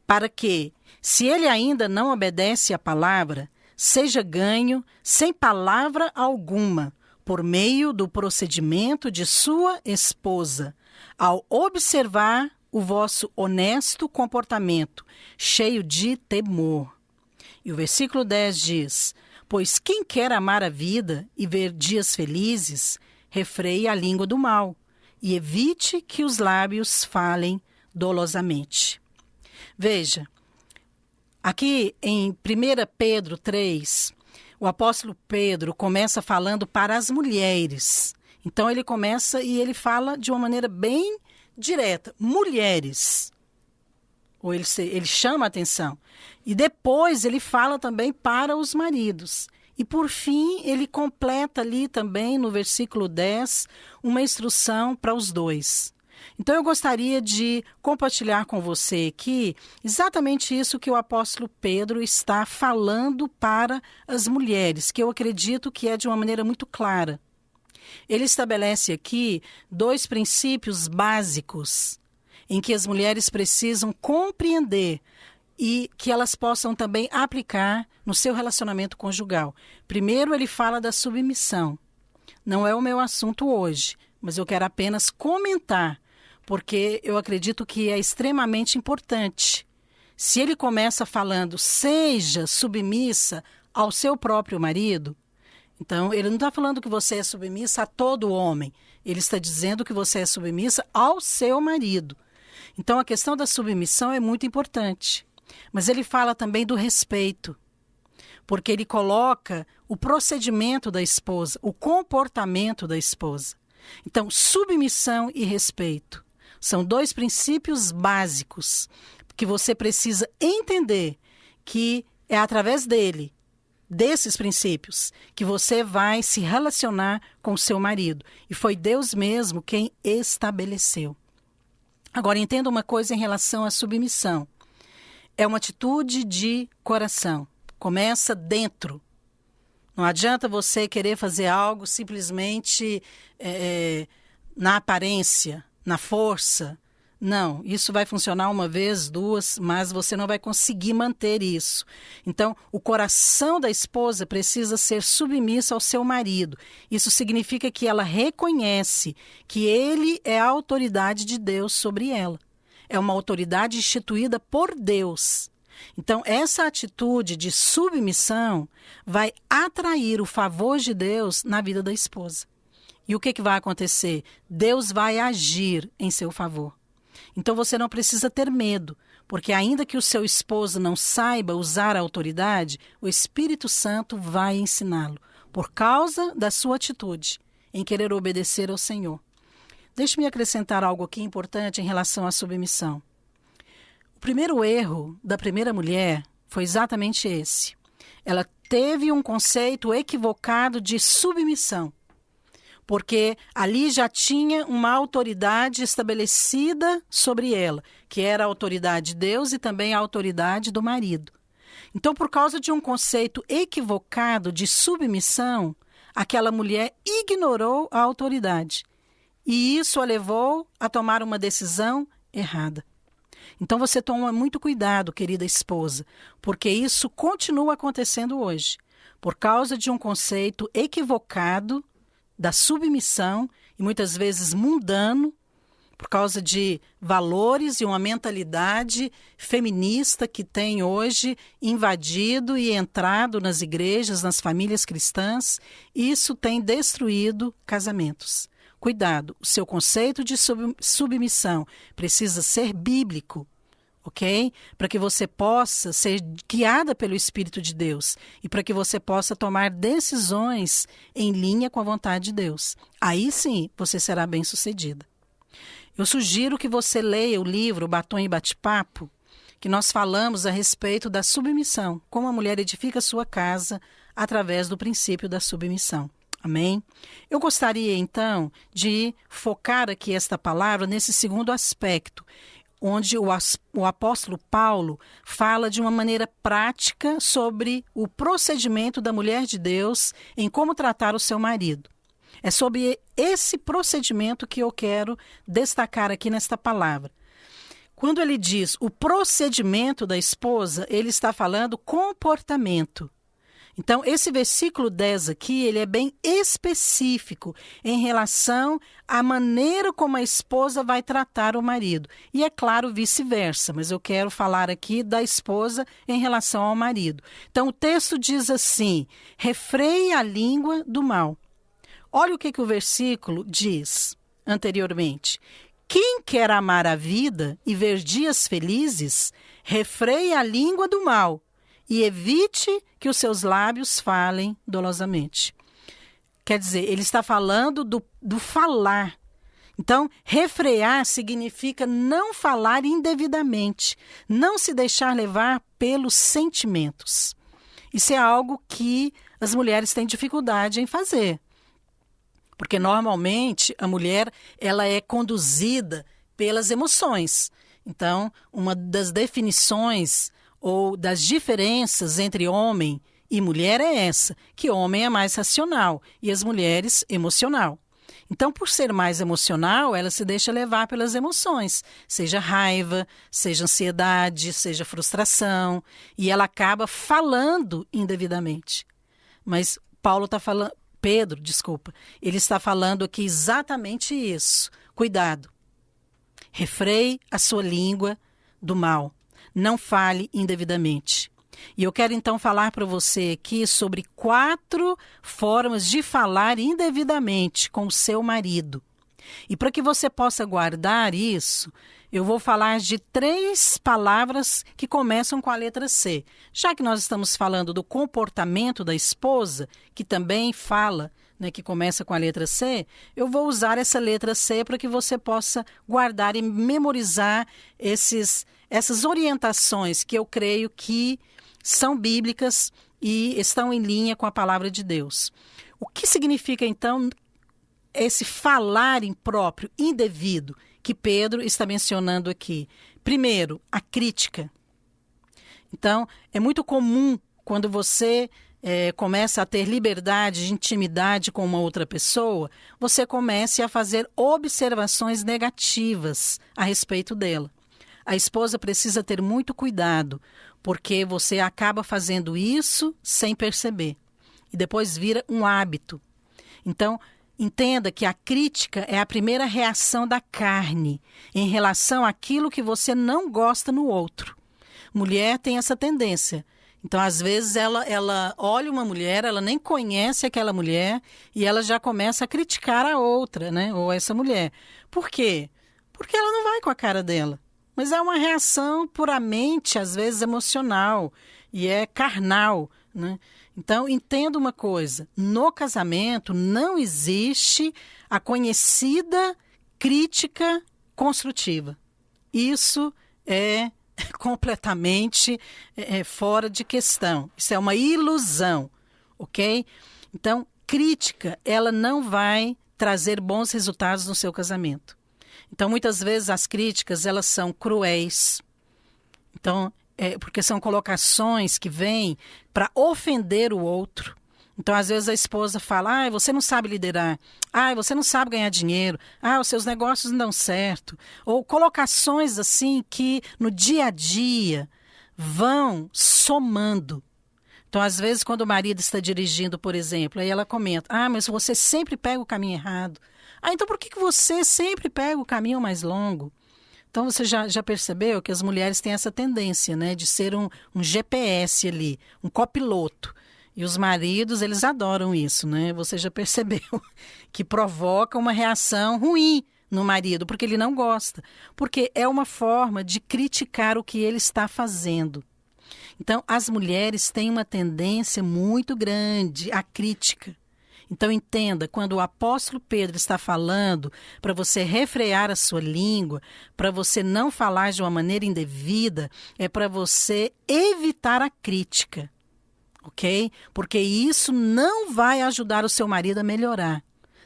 para que, se ele ainda não obedece à palavra, seja ganho sem palavra alguma, por meio do procedimento de sua esposa, ao observar o vosso honesto comportamento, cheio de temor. E o versículo 10 diz: pois quem quer amar a vida e ver dias felizes, refreie a língua do mal e evite que os lábios falem dolosamente. Veja, Aqui em 1 Pedro 3, o apóstolo Pedro começa falando para as mulheres. Então ele começa e ele fala de uma maneira bem direta. Mulheres. Ou ele chama a atenção. E depois ele fala também para os maridos. E por fim ele completa ali também no versículo 10 uma instrução para os dois. Então eu gostaria de compartilhar com você aqui exatamente isso que o apóstolo Pedro está falando para as mulheres, que eu acredito que é de uma maneira muito clara. Ele estabelece aqui 2 princípios básicos em que as mulheres precisam compreender e que elas possam também aplicar no seu relacionamento conjugal. Primeiro, ele fala da submissão. Não é o meu assunto hoje, mas eu quero apenas comentar, porque eu acredito que é extremamente importante. Se ele começa falando, seja submissa ao seu próprio marido, então ele não está falando que você é submissa a todo homem, ele está dizendo que você é submissa ao seu marido. Então a questão da submissão é muito importante, mas ele fala também do respeito, porque ele coloca o procedimento da esposa, o comportamento da esposa. Então, submissão e respeito são 2 princípios básicos que você precisa entender que é através desses princípios, que você vai se relacionar com o seu marido. E foi Deus mesmo quem estabeleceu. Agora, entenda uma coisa em relação à submissão. É uma atitude de coração. Começa dentro. Não adianta você querer fazer algo simplesmente na aparência, na força. Não, isso vai funcionar uma vez, 2, mas você não vai conseguir manter isso. Então, o coração da esposa precisa ser submisso ao seu marido. Isso significa que ela reconhece que ele é a autoridade de Deus sobre ela. É uma autoridade instituída por Deus. Então, essa atitude de submissão vai atrair o favor de Deus na vida da esposa. E o que vai acontecer? Deus vai agir em seu favor. Então você não precisa ter medo, porque ainda que o seu esposo não saiba usar a autoridade, o Espírito Santo vai ensiná-lo, por causa da sua atitude em querer obedecer ao Senhor. Deixe-me acrescentar algo aqui importante em relação à submissão. O primeiro erro da primeira mulher foi exatamente esse. Ela teve um conceito equivocado de submissão, porque ali já tinha uma autoridade estabelecida sobre ela, que era a autoridade de Deus e também a autoridade do marido. Então, por causa de um conceito equivocado de submissão, aquela mulher ignorou a autoridade. E isso a levou a tomar uma decisão errada. Então, você toma muito cuidado, querida esposa, porque isso continua acontecendo hoje, por causa de um conceito equivocado da submissão e muitas vezes mundano, por causa de valores e uma mentalidade feminista que tem hoje invadido e entrado nas igrejas, nas famílias cristãs. Isso tem destruído casamentos. Cuidado, o seu conceito de submissão precisa ser bíblico, ok? Para que você possa ser guiada pelo Espírito de Deus e para que você possa tomar decisões em linha com a vontade de Deus. Aí sim, você será bem-sucedida. Eu sugiro que você leia o livro Batom e Bate-Papo, que nós falamos a respeito da submissão, como a mulher edifica sua casa através do princípio da submissão. Amém? Eu gostaria, então, de focar aqui esta palavra nesse segundo aspecto, onde o apóstolo Paulo fala de uma maneira prática sobre o procedimento da mulher de Deus em como tratar o seu marido. É sobre esse procedimento que eu quero destacar aqui nesta palavra. Quando ele diz o procedimento da esposa, ele está falando comportamento. Então, esse versículo 10 aqui, ele é bem específico em relação à maneira como a esposa vai tratar o marido. E é claro, vice-versa, mas eu quero falar aqui da esposa em relação ao marido. Então, o texto diz assim, refreie a língua do mal. Olha o que o versículo diz anteriormente. quem quer amar a vida e ver dias felizes, refreie a língua do mal e evite que os seus lábios falem dolosamente. Quer dizer, ele está falando do falar. Então, refrear significa não falar indevidamente, não se deixar levar pelos sentimentos. Isso é algo que as mulheres têm dificuldade em fazer. Porque normalmente a mulher ela é conduzida pelas emoções. Então, uma das definições ou das diferenças entre homem e mulher é essa, que homem é mais racional e as mulheres emocional. Então, por ser mais emocional, ela se deixa levar pelas emoções, seja raiva, seja ansiedade, seja frustração, e ela acaba falando indevidamente. Mas Pedro, ele está falando aqui exatamente isso. Cuidado. Refreie a sua língua do mal. Não fale indevidamente. E eu quero então falar para você aqui sobre 4 formas de falar indevidamente com o seu marido. E para que você possa guardar isso, eu vou falar de 3 palavras que começam com a letra C. Já que nós estamos falando do comportamento da esposa, que também fala, né, que começa com a letra C, eu vou usar essa letra C para que você possa guardar e memorizar essas orientações que eu creio que são bíblicas e estão em linha com a palavra de Deus. O que significa, então, esse falar impróprio, indevido, que Pedro está mencionando aqui? Primeiro, a crítica. Então, é muito comum quando você começa a ter liberdade de intimidade com uma outra pessoa, você comece a fazer observações negativas a respeito dela. A esposa precisa ter muito cuidado, porque você acaba fazendo isso sem perceber. E depois vira um hábito. Então, entenda que a crítica é a primeira reação da carne em relação àquilo que você não gosta no outro. Mulher tem essa tendência. Então, às vezes, ela olha uma mulher, ela nem conhece aquela mulher e ela já começa a criticar a outra, né? Ou essa mulher. Por quê? Porque ela não vai com a cara dela. Mas é uma reação puramente, às vezes, emocional e é carnal, né? Então, entenda uma coisa, no casamento não existe a conhecida crítica construtiva. Isso é completamente fora de questão. Isso é uma ilusão, ok? Então, crítica, ela não vai trazer bons resultados no seu casamento. Então, muitas vezes as críticas, elas são cruéis. Então, porque são colocações que vêm para ofender o outro. Então, às vezes a esposa fala, você não sabe liderar, você não sabe ganhar dinheiro, os seus negócios não dão certo. Ou colocações assim que no dia a dia vão somando. Então, às vezes, quando o marido está dirigindo, por exemplo, aí ela comenta, mas você sempre pega o caminho errado. Então por que você sempre pega o caminho mais longo? Então você já percebeu que as mulheres têm essa tendência, né, de ser um GPS ali, um copiloto. E os maridos, eles adoram isso, né? Você já percebeu que provoca uma reação ruim no marido, porque ele não gosta. Porque é uma forma de criticar o que ele está fazendo. Então as mulheres têm uma tendência muito grande à crítica. Então, entenda, quando o apóstolo Pedro está falando para você refrear a sua língua, para você não falar de uma maneira indevida, é para você evitar a crítica, ok? Porque isso não vai ajudar o seu marido a melhorar.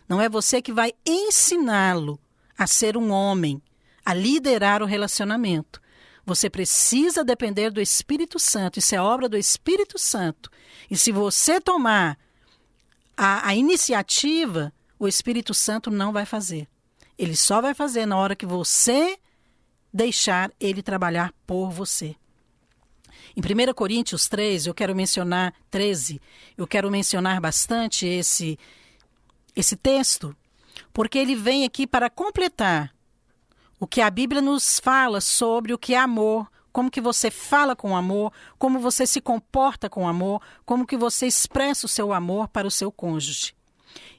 Não é você que vai ensiná-lo a ser um homem, a liderar o relacionamento. Você precisa depender do Espírito Santo, isso é obra do Espírito Santo. E se você tomar a iniciativa, o Espírito Santo não vai fazer. Ele só vai fazer na hora que você deixar ele trabalhar por você. Em 1 Coríntios 13, eu quero mencionar bastante esse texto, porque ele vem aqui para completar o que a Bíblia nos fala sobre o que é amor, como que você fala com amor, como você se comporta com amor, como que você expressa o seu amor para o seu cônjuge.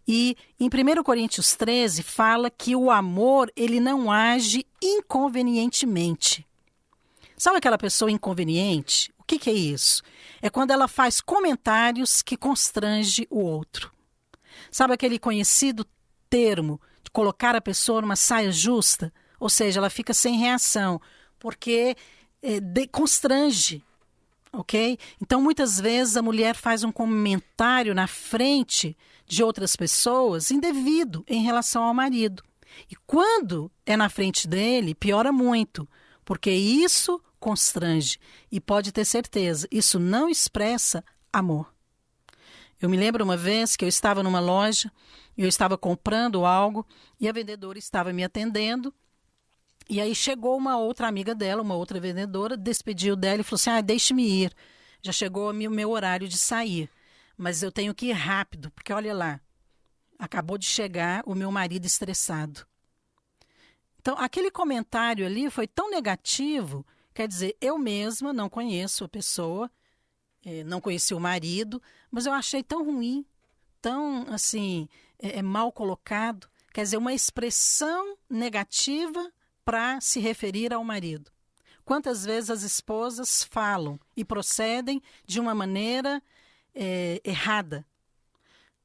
E em 1 Coríntios 13 fala que o amor, ele não age inconvenientemente. Sabe aquela pessoa inconveniente? O que é isso? É quando ela faz comentários que constrange o outro. Sabe aquele conhecido termo de colocar a pessoa numa saia justa? Ou seja, ela fica sem reação, porque constrange. Ok? Então, muitas vezes a mulher faz um comentário na frente de outras pessoas indevido em relação ao marido. E quando é na frente dele, piora muito, porque isso constrange. E pode ter certeza, isso não expressa amor. Eu me lembro uma vez que eu estava numa loja, eu estava comprando algo e a vendedora estava me atendendo. E aí chegou uma outra amiga dela, uma outra vendedora, despediu dela e falou assim, deixe-me ir. Já chegou o meu horário de sair, mas eu tenho que ir rápido, porque olha lá, acabou de chegar o meu marido estressado. Então, aquele comentário ali foi tão negativo, quer dizer, eu mesma não conheço a pessoa, não conheci o marido, mas eu achei tão ruim, tão, assim, mal colocado, quer dizer, uma expressão negativa para se referir ao marido. Quantas vezes as esposas falam e procedem de uma maneira errada.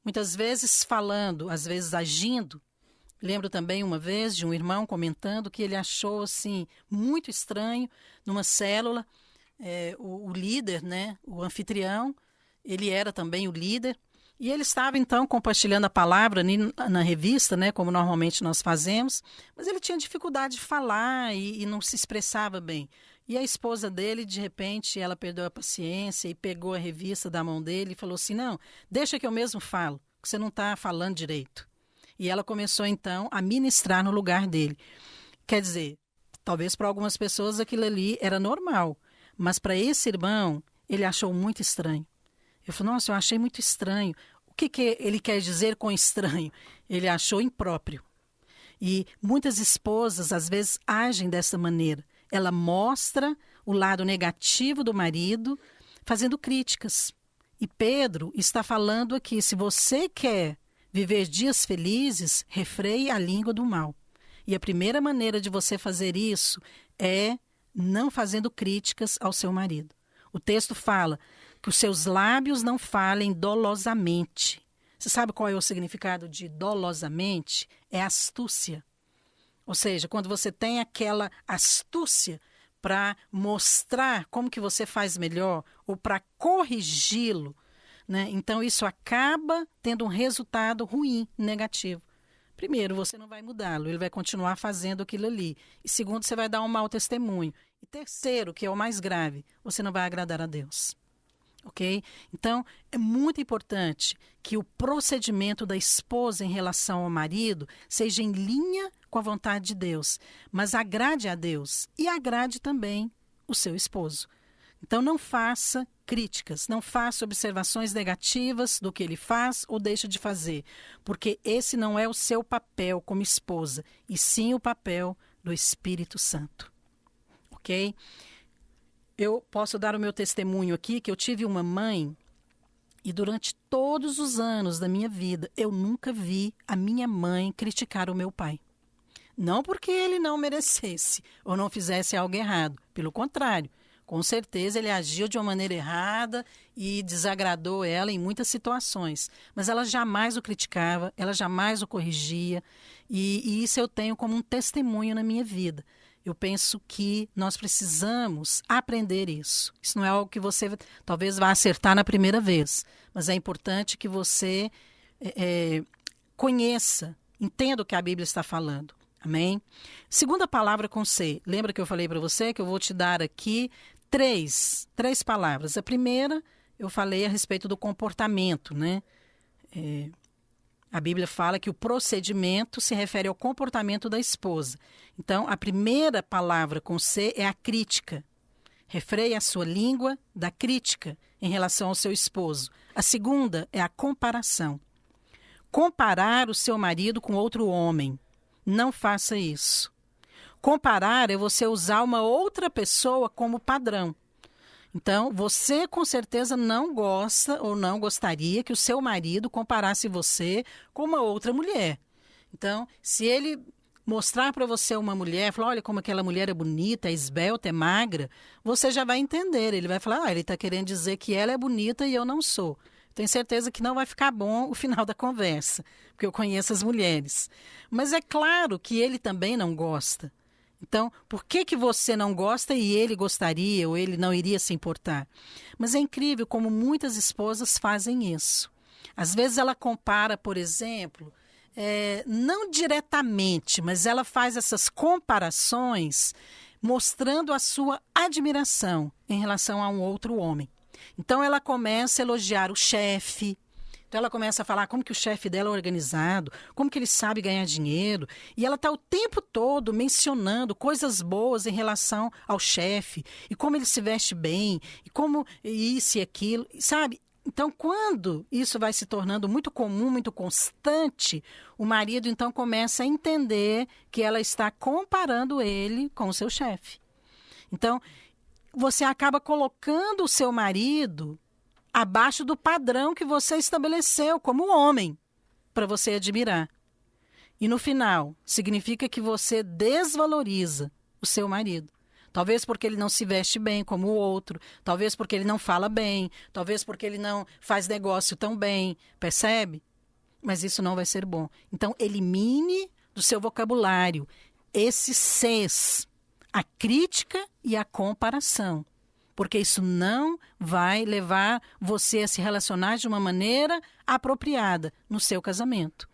Muitas vezes falando, às vezes agindo. Lembro também uma vez de um irmão comentando que ele achou assim muito estranho numa célula, o líder, né, o anfitrião, ele era também o líder, e ele estava, então, compartilhando a palavra na revista, né, como normalmente nós fazemos, mas ele tinha dificuldade de falar e não se expressava bem. E a esposa dele, de repente, ela perdeu a paciência e pegou a revista da mão dele e falou assim, não, deixa que eu mesmo falo, que você não está falando direito. E ela começou, então, a ministrar no lugar dele. Quer dizer, talvez para algumas pessoas aquilo ali era normal, mas para esse irmão, ele achou muito estranho. Eu falei, nossa, eu achei muito estranho. O que ele quer dizer com estranho? Ele achou impróprio. E muitas esposas, às vezes, agem dessa maneira. Ela mostra o lado negativo do marido, fazendo críticas. E Pedro está falando aqui, se você quer viver dias felizes, refreie a língua do mal. E a primeira maneira de você fazer isso é não fazendo críticas ao seu marido. O texto fala que os seus lábios não falem dolosamente. Você sabe qual é o significado de dolosamente? É astúcia. Ou seja, quando você tem aquela astúcia para mostrar como que você faz melhor ou para corrigi-lo, né? Então isso acaba tendo um resultado ruim, negativo. Primeiro, você não vai mudá-lo, ele vai continuar fazendo aquilo ali. E segundo, você vai dar um mau testemunho. E terceiro, que é o mais grave, você não vai agradar a Deus. Ok? Então, é muito importante que o procedimento da esposa em relação ao marido seja em linha com a vontade de Deus, mas agrade a Deus e agrade também o seu esposo. Então, não faça críticas, não faça observações negativas do que ele faz ou deixa de fazer, porque esse não é o seu papel como esposa, e sim o papel do Espírito Santo. Ok? Eu posso dar o meu testemunho aqui, que eu tive uma mãe e durante todos os anos da minha vida, eu nunca vi a minha mãe criticar o meu pai. Não porque ele não merecesse ou não fizesse algo errado, pelo contrário. Com certeza ele agiu de uma maneira errada e desagradou ela em muitas situações. Mas ela jamais o criticava, ela jamais o corrigia. E isso eu tenho como um testemunho na minha vida. Eu penso que nós precisamos aprender isso. Isso não é algo que você talvez vá acertar na primeira vez. Mas é importante que você conheça, entenda o que a Bíblia está falando. Amém? Segunda palavra com C. Lembra que eu falei para você que eu vou te dar aqui três palavras. A primeira, eu falei a respeito do comportamento, né? A Bíblia fala que o procedimento se refere ao comportamento da esposa. Então, a primeira palavra com C é a crítica. Refreie a sua língua da crítica em relação ao seu esposo. A segunda é a comparação. Comparar o seu marido com outro homem. Não faça isso. Comparar é você usar uma outra pessoa como padrão. Então, você com certeza não gosta ou não gostaria que o seu marido comparasse você com uma outra mulher. Então, se ele mostrar para você uma mulher, falar, olha como aquela mulher é bonita, é esbelta, é magra, você já vai entender. Ele vai falar, ele está querendo dizer que ela é bonita e eu não sou. Tenho certeza que não vai ficar bom o final da conversa, porque eu conheço as mulheres. Mas é claro que ele também não gosta. Então, por que que você não gosta e ele gostaria ou ele não iria se importar? Mas é incrível como muitas esposas fazem isso. Às vezes ela compara, por exemplo, não diretamente, mas ela faz essas comparações mostrando a sua admiração em relação a um outro homem. Então ela começa a elogiar o chefe. Então ela começa a falar como que o chefe dela é organizado, como que ele sabe ganhar dinheiro. E ela está o tempo todo mencionando coisas boas em relação ao chefe. E como ele se veste bem, e como isso e aquilo, sabe? Então, quando isso vai se tornando muito comum, muito constante, o marido então começa a entender que ela está comparando ele com o seu chefe. Então, você acaba colocando o seu marido abaixo do padrão que você estabeleceu como homem para você admirar. E no final, significa que você desvaloriza o seu marido. Talvez porque ele não se veste bem como o outro, talvez porque ele não fala bem, talvez porque ele não faz negócio tão bem, percebe? Mas isso não vai ser bom. Então, elimine do seu vocabulário esses Cs, a crítica e a comparação. Porque isso não vai levar você a se relacionar de uma maneira apropriada no seu casamento.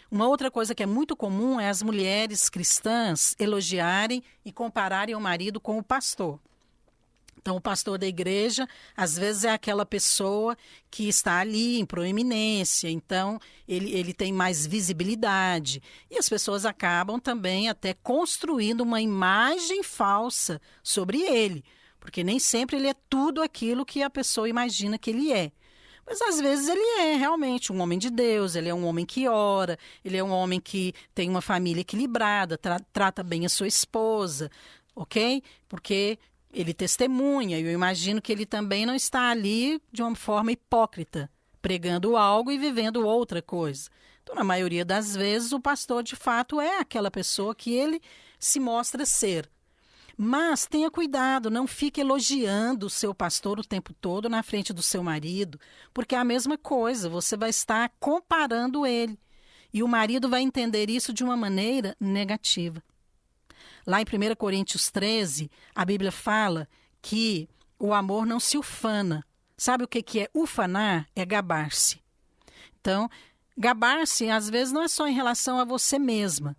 Uma outra coisa que é muito comum é as mulheres cristãs elogiarem e compararem o marido com o pastor. Então, o pastor da igreja, às vezes, é aquela pessoa que está ali em proeminência, então ele tem mais visibilidade. E as pessoas acabam também até construindo uma imagem falsa sobre ele, porque nem sempre ele é tudo aquilo que a pessoa imagina que ele é. Mas às vezes ele é realmente um homem de Deus, ele é um homem que ora, ele é um homem que tem uma família equilibrada, trata bem a sua esposa, ok? Porque ele testemunha, e eu imagino que ele também não está ali de uma forma hipócrita, pregando algo e vivendo outra coisa. Então, na maioria das vezes, o pastor de fato é aquela pessoa que ele se mostra ser. Mas tenha cuidado, não fique elogiando o seu pastor o tempo todo na frente do seu marido, porque é a mesma coisa, você vai estar comparando ele. E o marido vai entender isso de uma maneira negativa. Lá em 1 Coríntios 13, a Bíblia fala que o amor não se ufana. Sabe o que é ufanar? É gabar-se. Então, gabar-se às vezes não é só em relação a você mesma.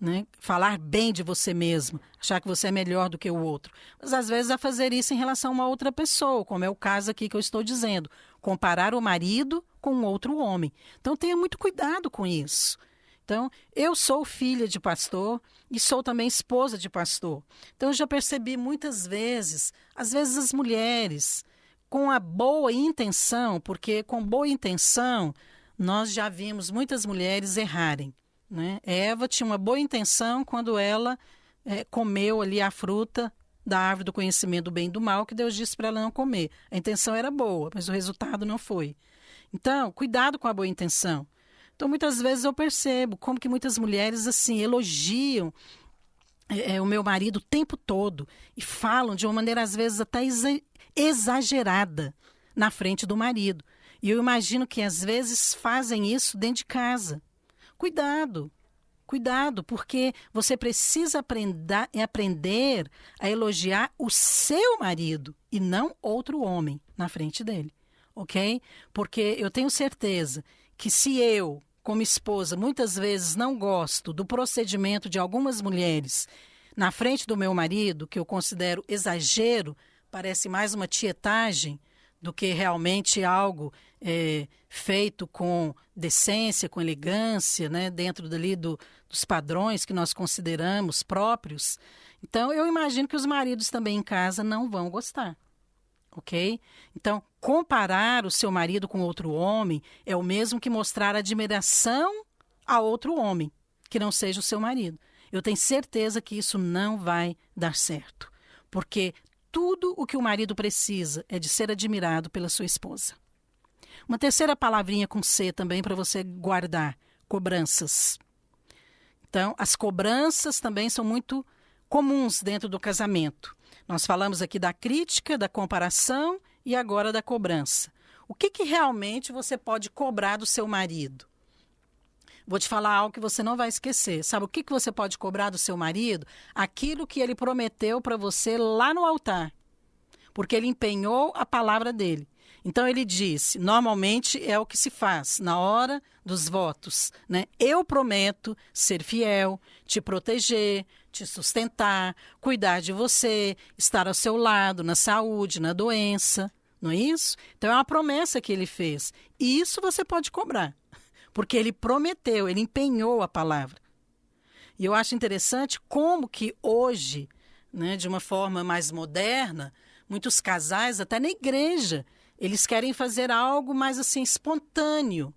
Né? Falar bem de você mesmo, achar que você é melhor do que o outro. Mas às vezes é fazer isso em relação a uma outra pessoa, como é o caso aqui que eu estou dizendo. Comparar o marido com outro homem. Então tenha muito cuidado com isso. Então, eu sou filha de pastor e sou também esposa de pastor. Então, eu já percebi muitas vezes, às vezes as mulheres, com a boa intenção, porque com boa intenção nós já vimos muitas mulheres errarem. Né? Eva tinha uma boa intenção quando ela comeu ali a fruta da árvore do conhecimento do bem e do mal, que Deus disse para ela não comer. A intenção era boa, mas o resultado não foi. Então, cuidado com a boa intenção. Então, muitas vezes eu percebo como que muitas mulheres assim elogiam o meu marido o tempo todo e falam de uma maneira, às vezes, até exagerada na frente do marido. E eu imagino que, às vezes, fazem isso dentro de casa. Cuidado, porque você precisa aprender a elogiar o seu marido e não outro homem na frente dele, ok? Porque eu tenho certeza que se eu, como esposa, muitas vezes não gosto do procedimento de algumas mulheres na frente do meu marido, que eu considero exagero, parece mais uma tietagem do que realmente algo feito com decência, com elegância, né, dentro dali dos padrões que nós consideramos próprios. Então, eu imagino que os maridos também em casa não vão gostar, ok? Então, comparar o seu marido com outro homem é o mesmo que mostrar admiração a outro homem, que não seja o seu marido. Eu tenho certeza que isso não vai dar certo, porque tudo o que o marido precisa é de ser admirado pela sua esposa. Uma terceira palavrinha com C também para você guardar: cobranças. Então, as cobranças também são muito comuns dentro do casamento. Nós falamos aqui da crítica, da comparação e agora da cobrança. O que realmente você pode cobrar do seu marido? Vou te falar algo que você não vai esquecer. Sabe o que você pode cobrar do seu marido? Aquilo que ele prometeu para você lá no altar. Porque ele empenhou a palavra dele. Então ele disse, normalmente é o que se faz na hora dos votos, né? Eu prometo ser fiel, te proteger, te sustentar, cuidar de você, estar ao seu lado na saúde, na doença, não é isso? Então é uma promessa que ele fez. E isso você pode cobrar, porque ele prometeu, ele empenhou a palavra. E eu acho interessante como que hoje, né, de uma forma mais moderna, muitos casais, até na igreja, eles querem fazer algo mais assim espontâneo.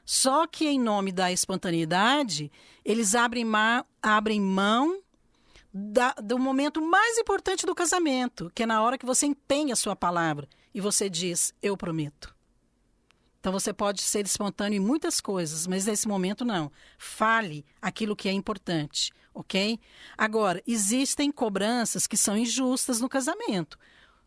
Só que em nome da espontaneidade, eles abrem mão do momento mais importante do casamento, que é na hora que você empenha a sua palavra e você diz, eu prometo. Então você pode ser espontâneo em muitas coisas, mas nesse momento não. Fale aquilo que é importante, ok? Agora, existem cobranças que são injustas no casamento.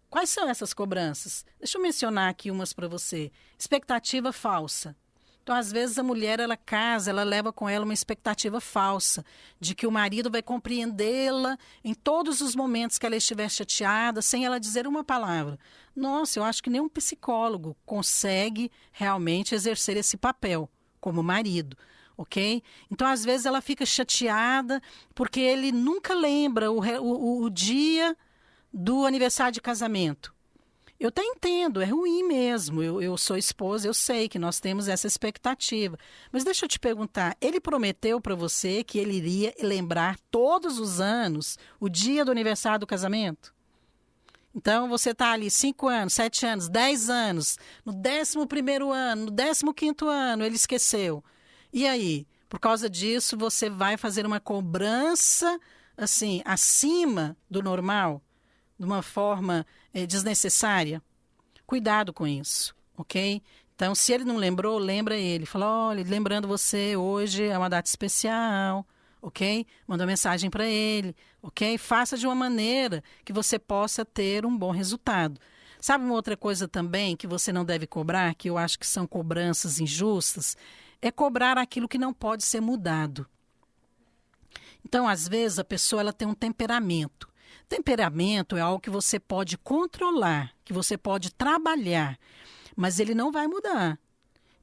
Quais são essas cobranças? Deixa eu mencionar aqui umas para você. Expectativa falsa. Então, às vezes, a mulher, ela casa, ela leva com ela uma expectativa falsa de que o marido vai compreendê-la em todos os momentos que ela estiver chateada, sem ela dizer uma palavra. Nossa, eu acho que nenhum psicólogo consegue realmente exercer esse papel como marido, ok? Então, às vezes, ela fica chateada porque ele nunca lembra o dia do aniversário de casamento. Eu até entendo, é ruim mesmo. Eu sou esposa, eu sei que nós temos essa expectativa. Mas deixa eu te perguntar, ele prometeu para você que ele iria lembrar todos os anos o dia do aniversário do casamento? Então, você está ali 5 anos, 7 anos, 10 anos, no 11º ano, no 15º ano, ele esqueceu. E aí? Por causa disso, você vai fazer uma cobrança, assim, acima do normal? De uma forma desnecessária? Cuidado com isso, ok? Então, se ele não lembrou, lembra ele. Fala, olha, lembrando você, hoje é uma data especial, ok? Manda uma mensagem para ele, ok? Faça de uma maneira que você possa ter um bom resultado. Sabe uma outra coisa também que você não deve cobrar, que eu acho que são cobranças injustas? É cobrar aquilo que não pode ser mudado. Então, às vezes, a pessoa ela tem um temperamento. Temperamento é algo que você pode controlar, que você pode trabalhar, mas ele não vai mudar.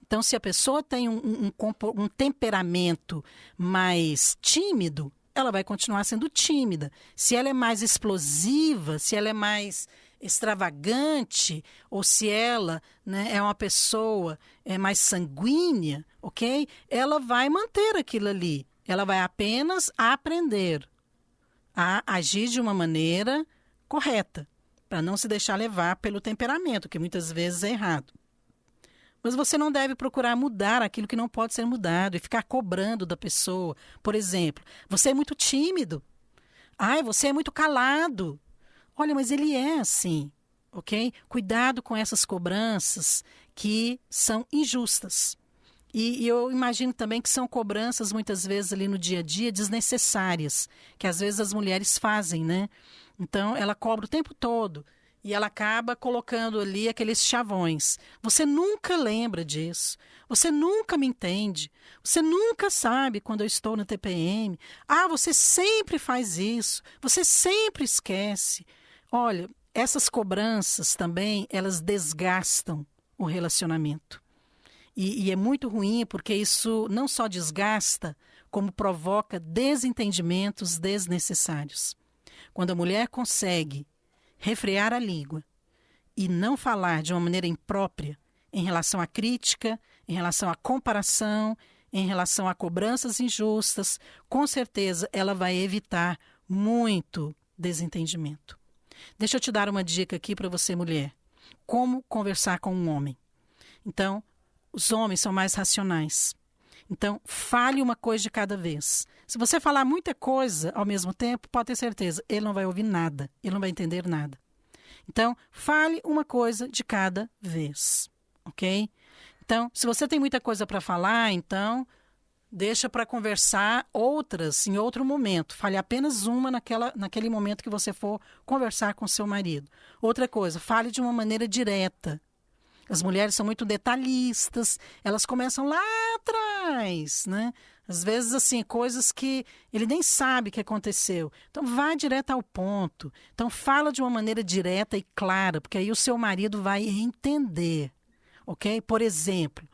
Então, se a pessoa tem um temperamento mais tímido, ela vai continuar sendo tímida. Se ela é mais explosiva, se ela é mais extravagante, ou se ela, né, é uma pessoa mais sanguínea, ok? Ela vai manter aquilo ali. Ela vai apenas aprender a agir de uma maneira correta, para não se deixar levar pelo temperamento, que muitas vezes é errado. Mas você não deve procurar mudar aquilo que não pode ser mudado e ficar cobrando da pessoa. Por exemplo, você é muito tímido. Ai, você é muito calado. Olha, mas ele é assim, ok? Cuidado com essas cobranças que são injustas. E eu imagino também que são cobranças, muitas vezes, ali no dia a dia, desnecessárias, que às vezes as mulheres fazem, né? Então, ela cobra o tempo todo e ela acaba colocando ali aqueles chavões. Você nunca lembra disso, você nunca me entende, você nunca sabe quando eu estou na TPM. Ah, você sempre faz isso, você sempre esquece. Olha, essas cobranças também, elas desgastam o relacionamento. E é muito ruim porque isso não só desgasta, como provoca desentendimentos desnecessários. Quando a mulher consegue refrear a língua e não falar de uma maneira imprópria em relação à crítica, em relação à comparação, em relação a cobranças injustas, com certeza ela vai evitar muito desentendimento. Deixa eu te dar uma dica aqui para você, mulher. Como conversar com um homem. Então, os homens são mais racionais. Então, fale uma coisa de cada vez. Se você falar muita coisa ao mesmo tempo, pode ter certeza, ele não vai ouvir nada, ele não vai entender nada. Então, fale uma coisa de cada vez, ok? Então, se você tem muita coisa para falar, então deixa para conversar outras em outro momento. Fale apenas uma naquele momento que você for conversar com seu marido. Outra coisa, fale de uma maneira direta. As mulheres são muito detalhistas, elas começam lá atrás, né? Às vezes, assim, coisas que ele nem sabe que aconteceu. Então, vá direto ao ponto. Então, fala de uma maneira direta e clara, porque aí o seu marido vai entender, ok? Por exemplo,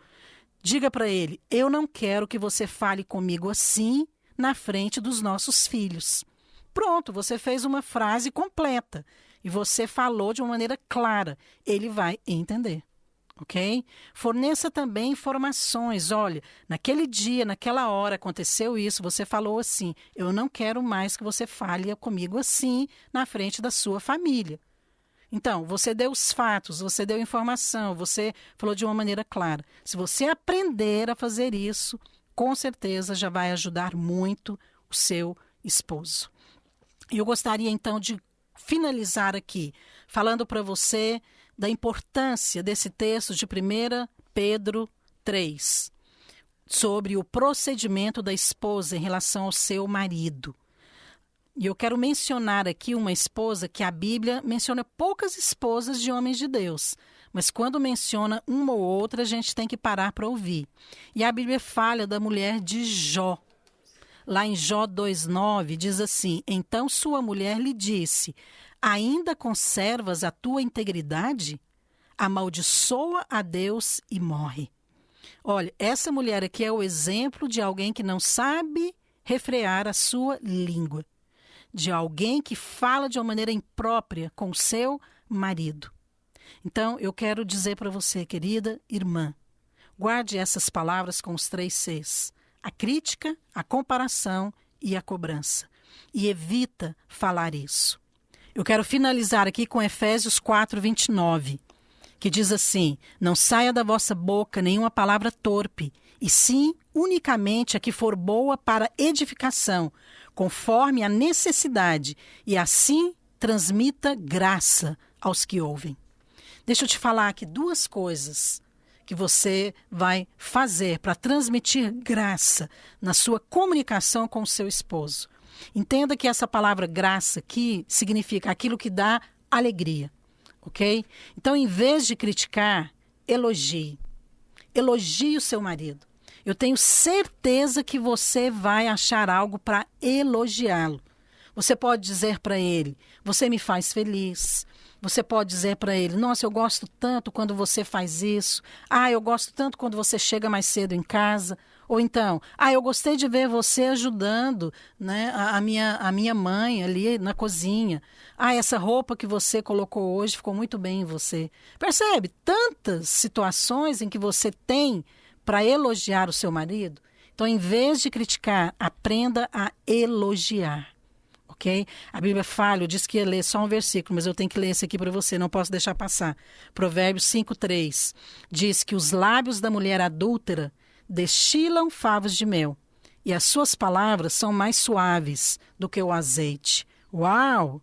diga para ele, eu não quero que você fale comigo assim na frente dos nossos filhos. Pronto, você fez uma frase completa e você falou de uma maneira clara. Ele vai entender. Ok? Forneça também informações. Olha, naquele dia, naquela hora aconteceu isso, você falou assim, eu não quero mais que você fale comigo assim na frente da sua família. Então, você deu os fatos, você deu informação, você falou de uma maneira clara. Se você aprender a fazer isso, com certeza já vai ajudar muito o seu esposo. E eu gostaria então de finalizar aqui, falando para você da importância desse texto de 1 Pedro 3, sobre o procedimento da esposa em relação ao seu marido. E eu quero mencionar aqui uma esposa que a Bíblia menciona poucas esposas de homens de Deus, mas quando menciona uma ou outra, a gente tem que parar para ouvir. E a Bíblia fala da mulher de Jó. Lá em Jó 2,9 diz assim, então sua mulher lhe disse, ainda conservas a tua integridade? Amaldiçoa a Deus e morre. Olha, essa mulher aqui é o exemplo de alguém que não sabe refrear a sua língua, de alguém que fala de uma maneira imprópria com o seu marido. Então, eu quero dizer para você, querida irmã, guarde essas palavras com os 3 Cs. A crítica, a comparação e a cobrança. E evita falar isso. Eu quero finalizar aqui com Efésios 4:29, que diz assim, não saia da vossa boca nenhuma palavra torpe, e sim unicamente a que for boa para edificação, conforme a necessidade, e assim transmita graça aos que ouvem. Deixa eu te falar aqui 2 coisas que você vai fazer para transmitir graça na sua comunicação com o seu esposo. Entenda que essa palavra graça aqui significa aquilo que dá alegria, ok? Então, em vez de criticar, elogie. Elogie o seu marido. Eu tenho certeza que você vai achar algo para elogiá-lo. Você pode dizer para ele, você me faz feliz. Você pode dizer para ele, nossa, eu gosto tanto quando você faz isso. Ah, eu gosto tanto quando você chega mais cedo em casa. Ou então, eu gostei de ver você ajudando, né, a minha mãe ali na cozinha. Essa roupa que você colocou hoje ficou muito bem em você. Percebe? Tantas situações em que você tem para elogiar o seu marido. Então, em vez de criticar, aprenda a elogiar. Ok? A Bíblia fala, eu disse que ia ler só um versículo, mas eu tenho que ler esse aqui para você, não posso deixar passar. Provérbios 5:3 diz que os lábios da mulher adúltera destilam favos de mel, e as suas palavras são mais suaves do que o azeite. Uau!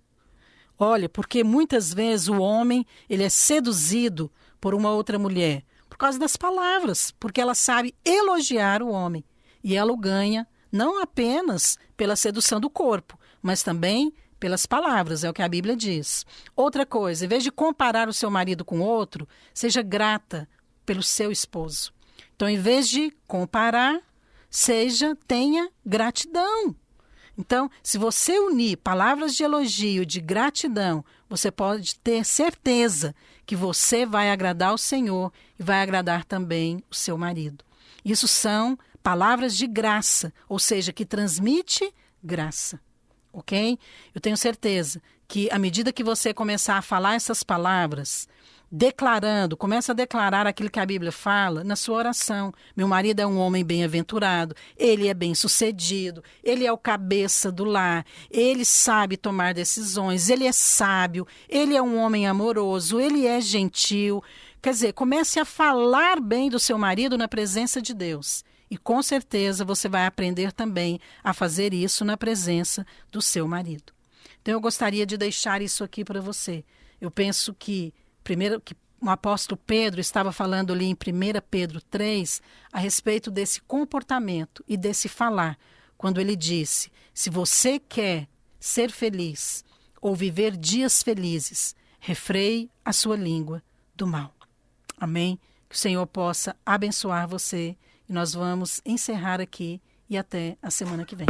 Olha, porque muitas vezes o homem ele é seduzido por uma outra mulher, por causa das palavras, porque ela sabe elogiar o homem, e ela o ganha não apenas pela sedução do corpo, mas também pelas palavras, é o que a Bíblia diz. Outra coisa, em vez de comparar o seu marido com outro, seja grata pelo seu esposo. Então, em vez de comparar, tenha gratidão. Então, se você unir palavras de elogio, de gratidão, você pode ter certeza que você vai agradar o Senhor e vai agradar também o seu marido. Isso são palavras de graça, ou seja, que transmite graça. Ok? Eu tenho certeza que à medida que você começar a falar essas palavras, começa a declarar aquilo que a Bíblia fala na sua oração. Meu marido é um homem bem-aventurado, ele é bem-sucedido, ele é o cabeça do lar, ele sabe tomar decisões, ele é sábio, ele é um homem amoroso, ele é gentil. Quer dizer, comece a falar bem do seu marido na presença de Deus. E com certeza você vai aprender também a fazer isso na presença do seu marido. Então eu gostaria de deixar isso aqui para você. Eu penso que, primeiro, que o apóstolo Pedro estava falando ali em 1 Pedro 3 a respeito desse comportamento e desse falar, quando ele disse: se você quer ser feliz ou viver dias felizes, refreie a sua língua do mal. Amém? Que o Senhor possa abençoar você e nós vamos encerrar aqui e até a semana que vem.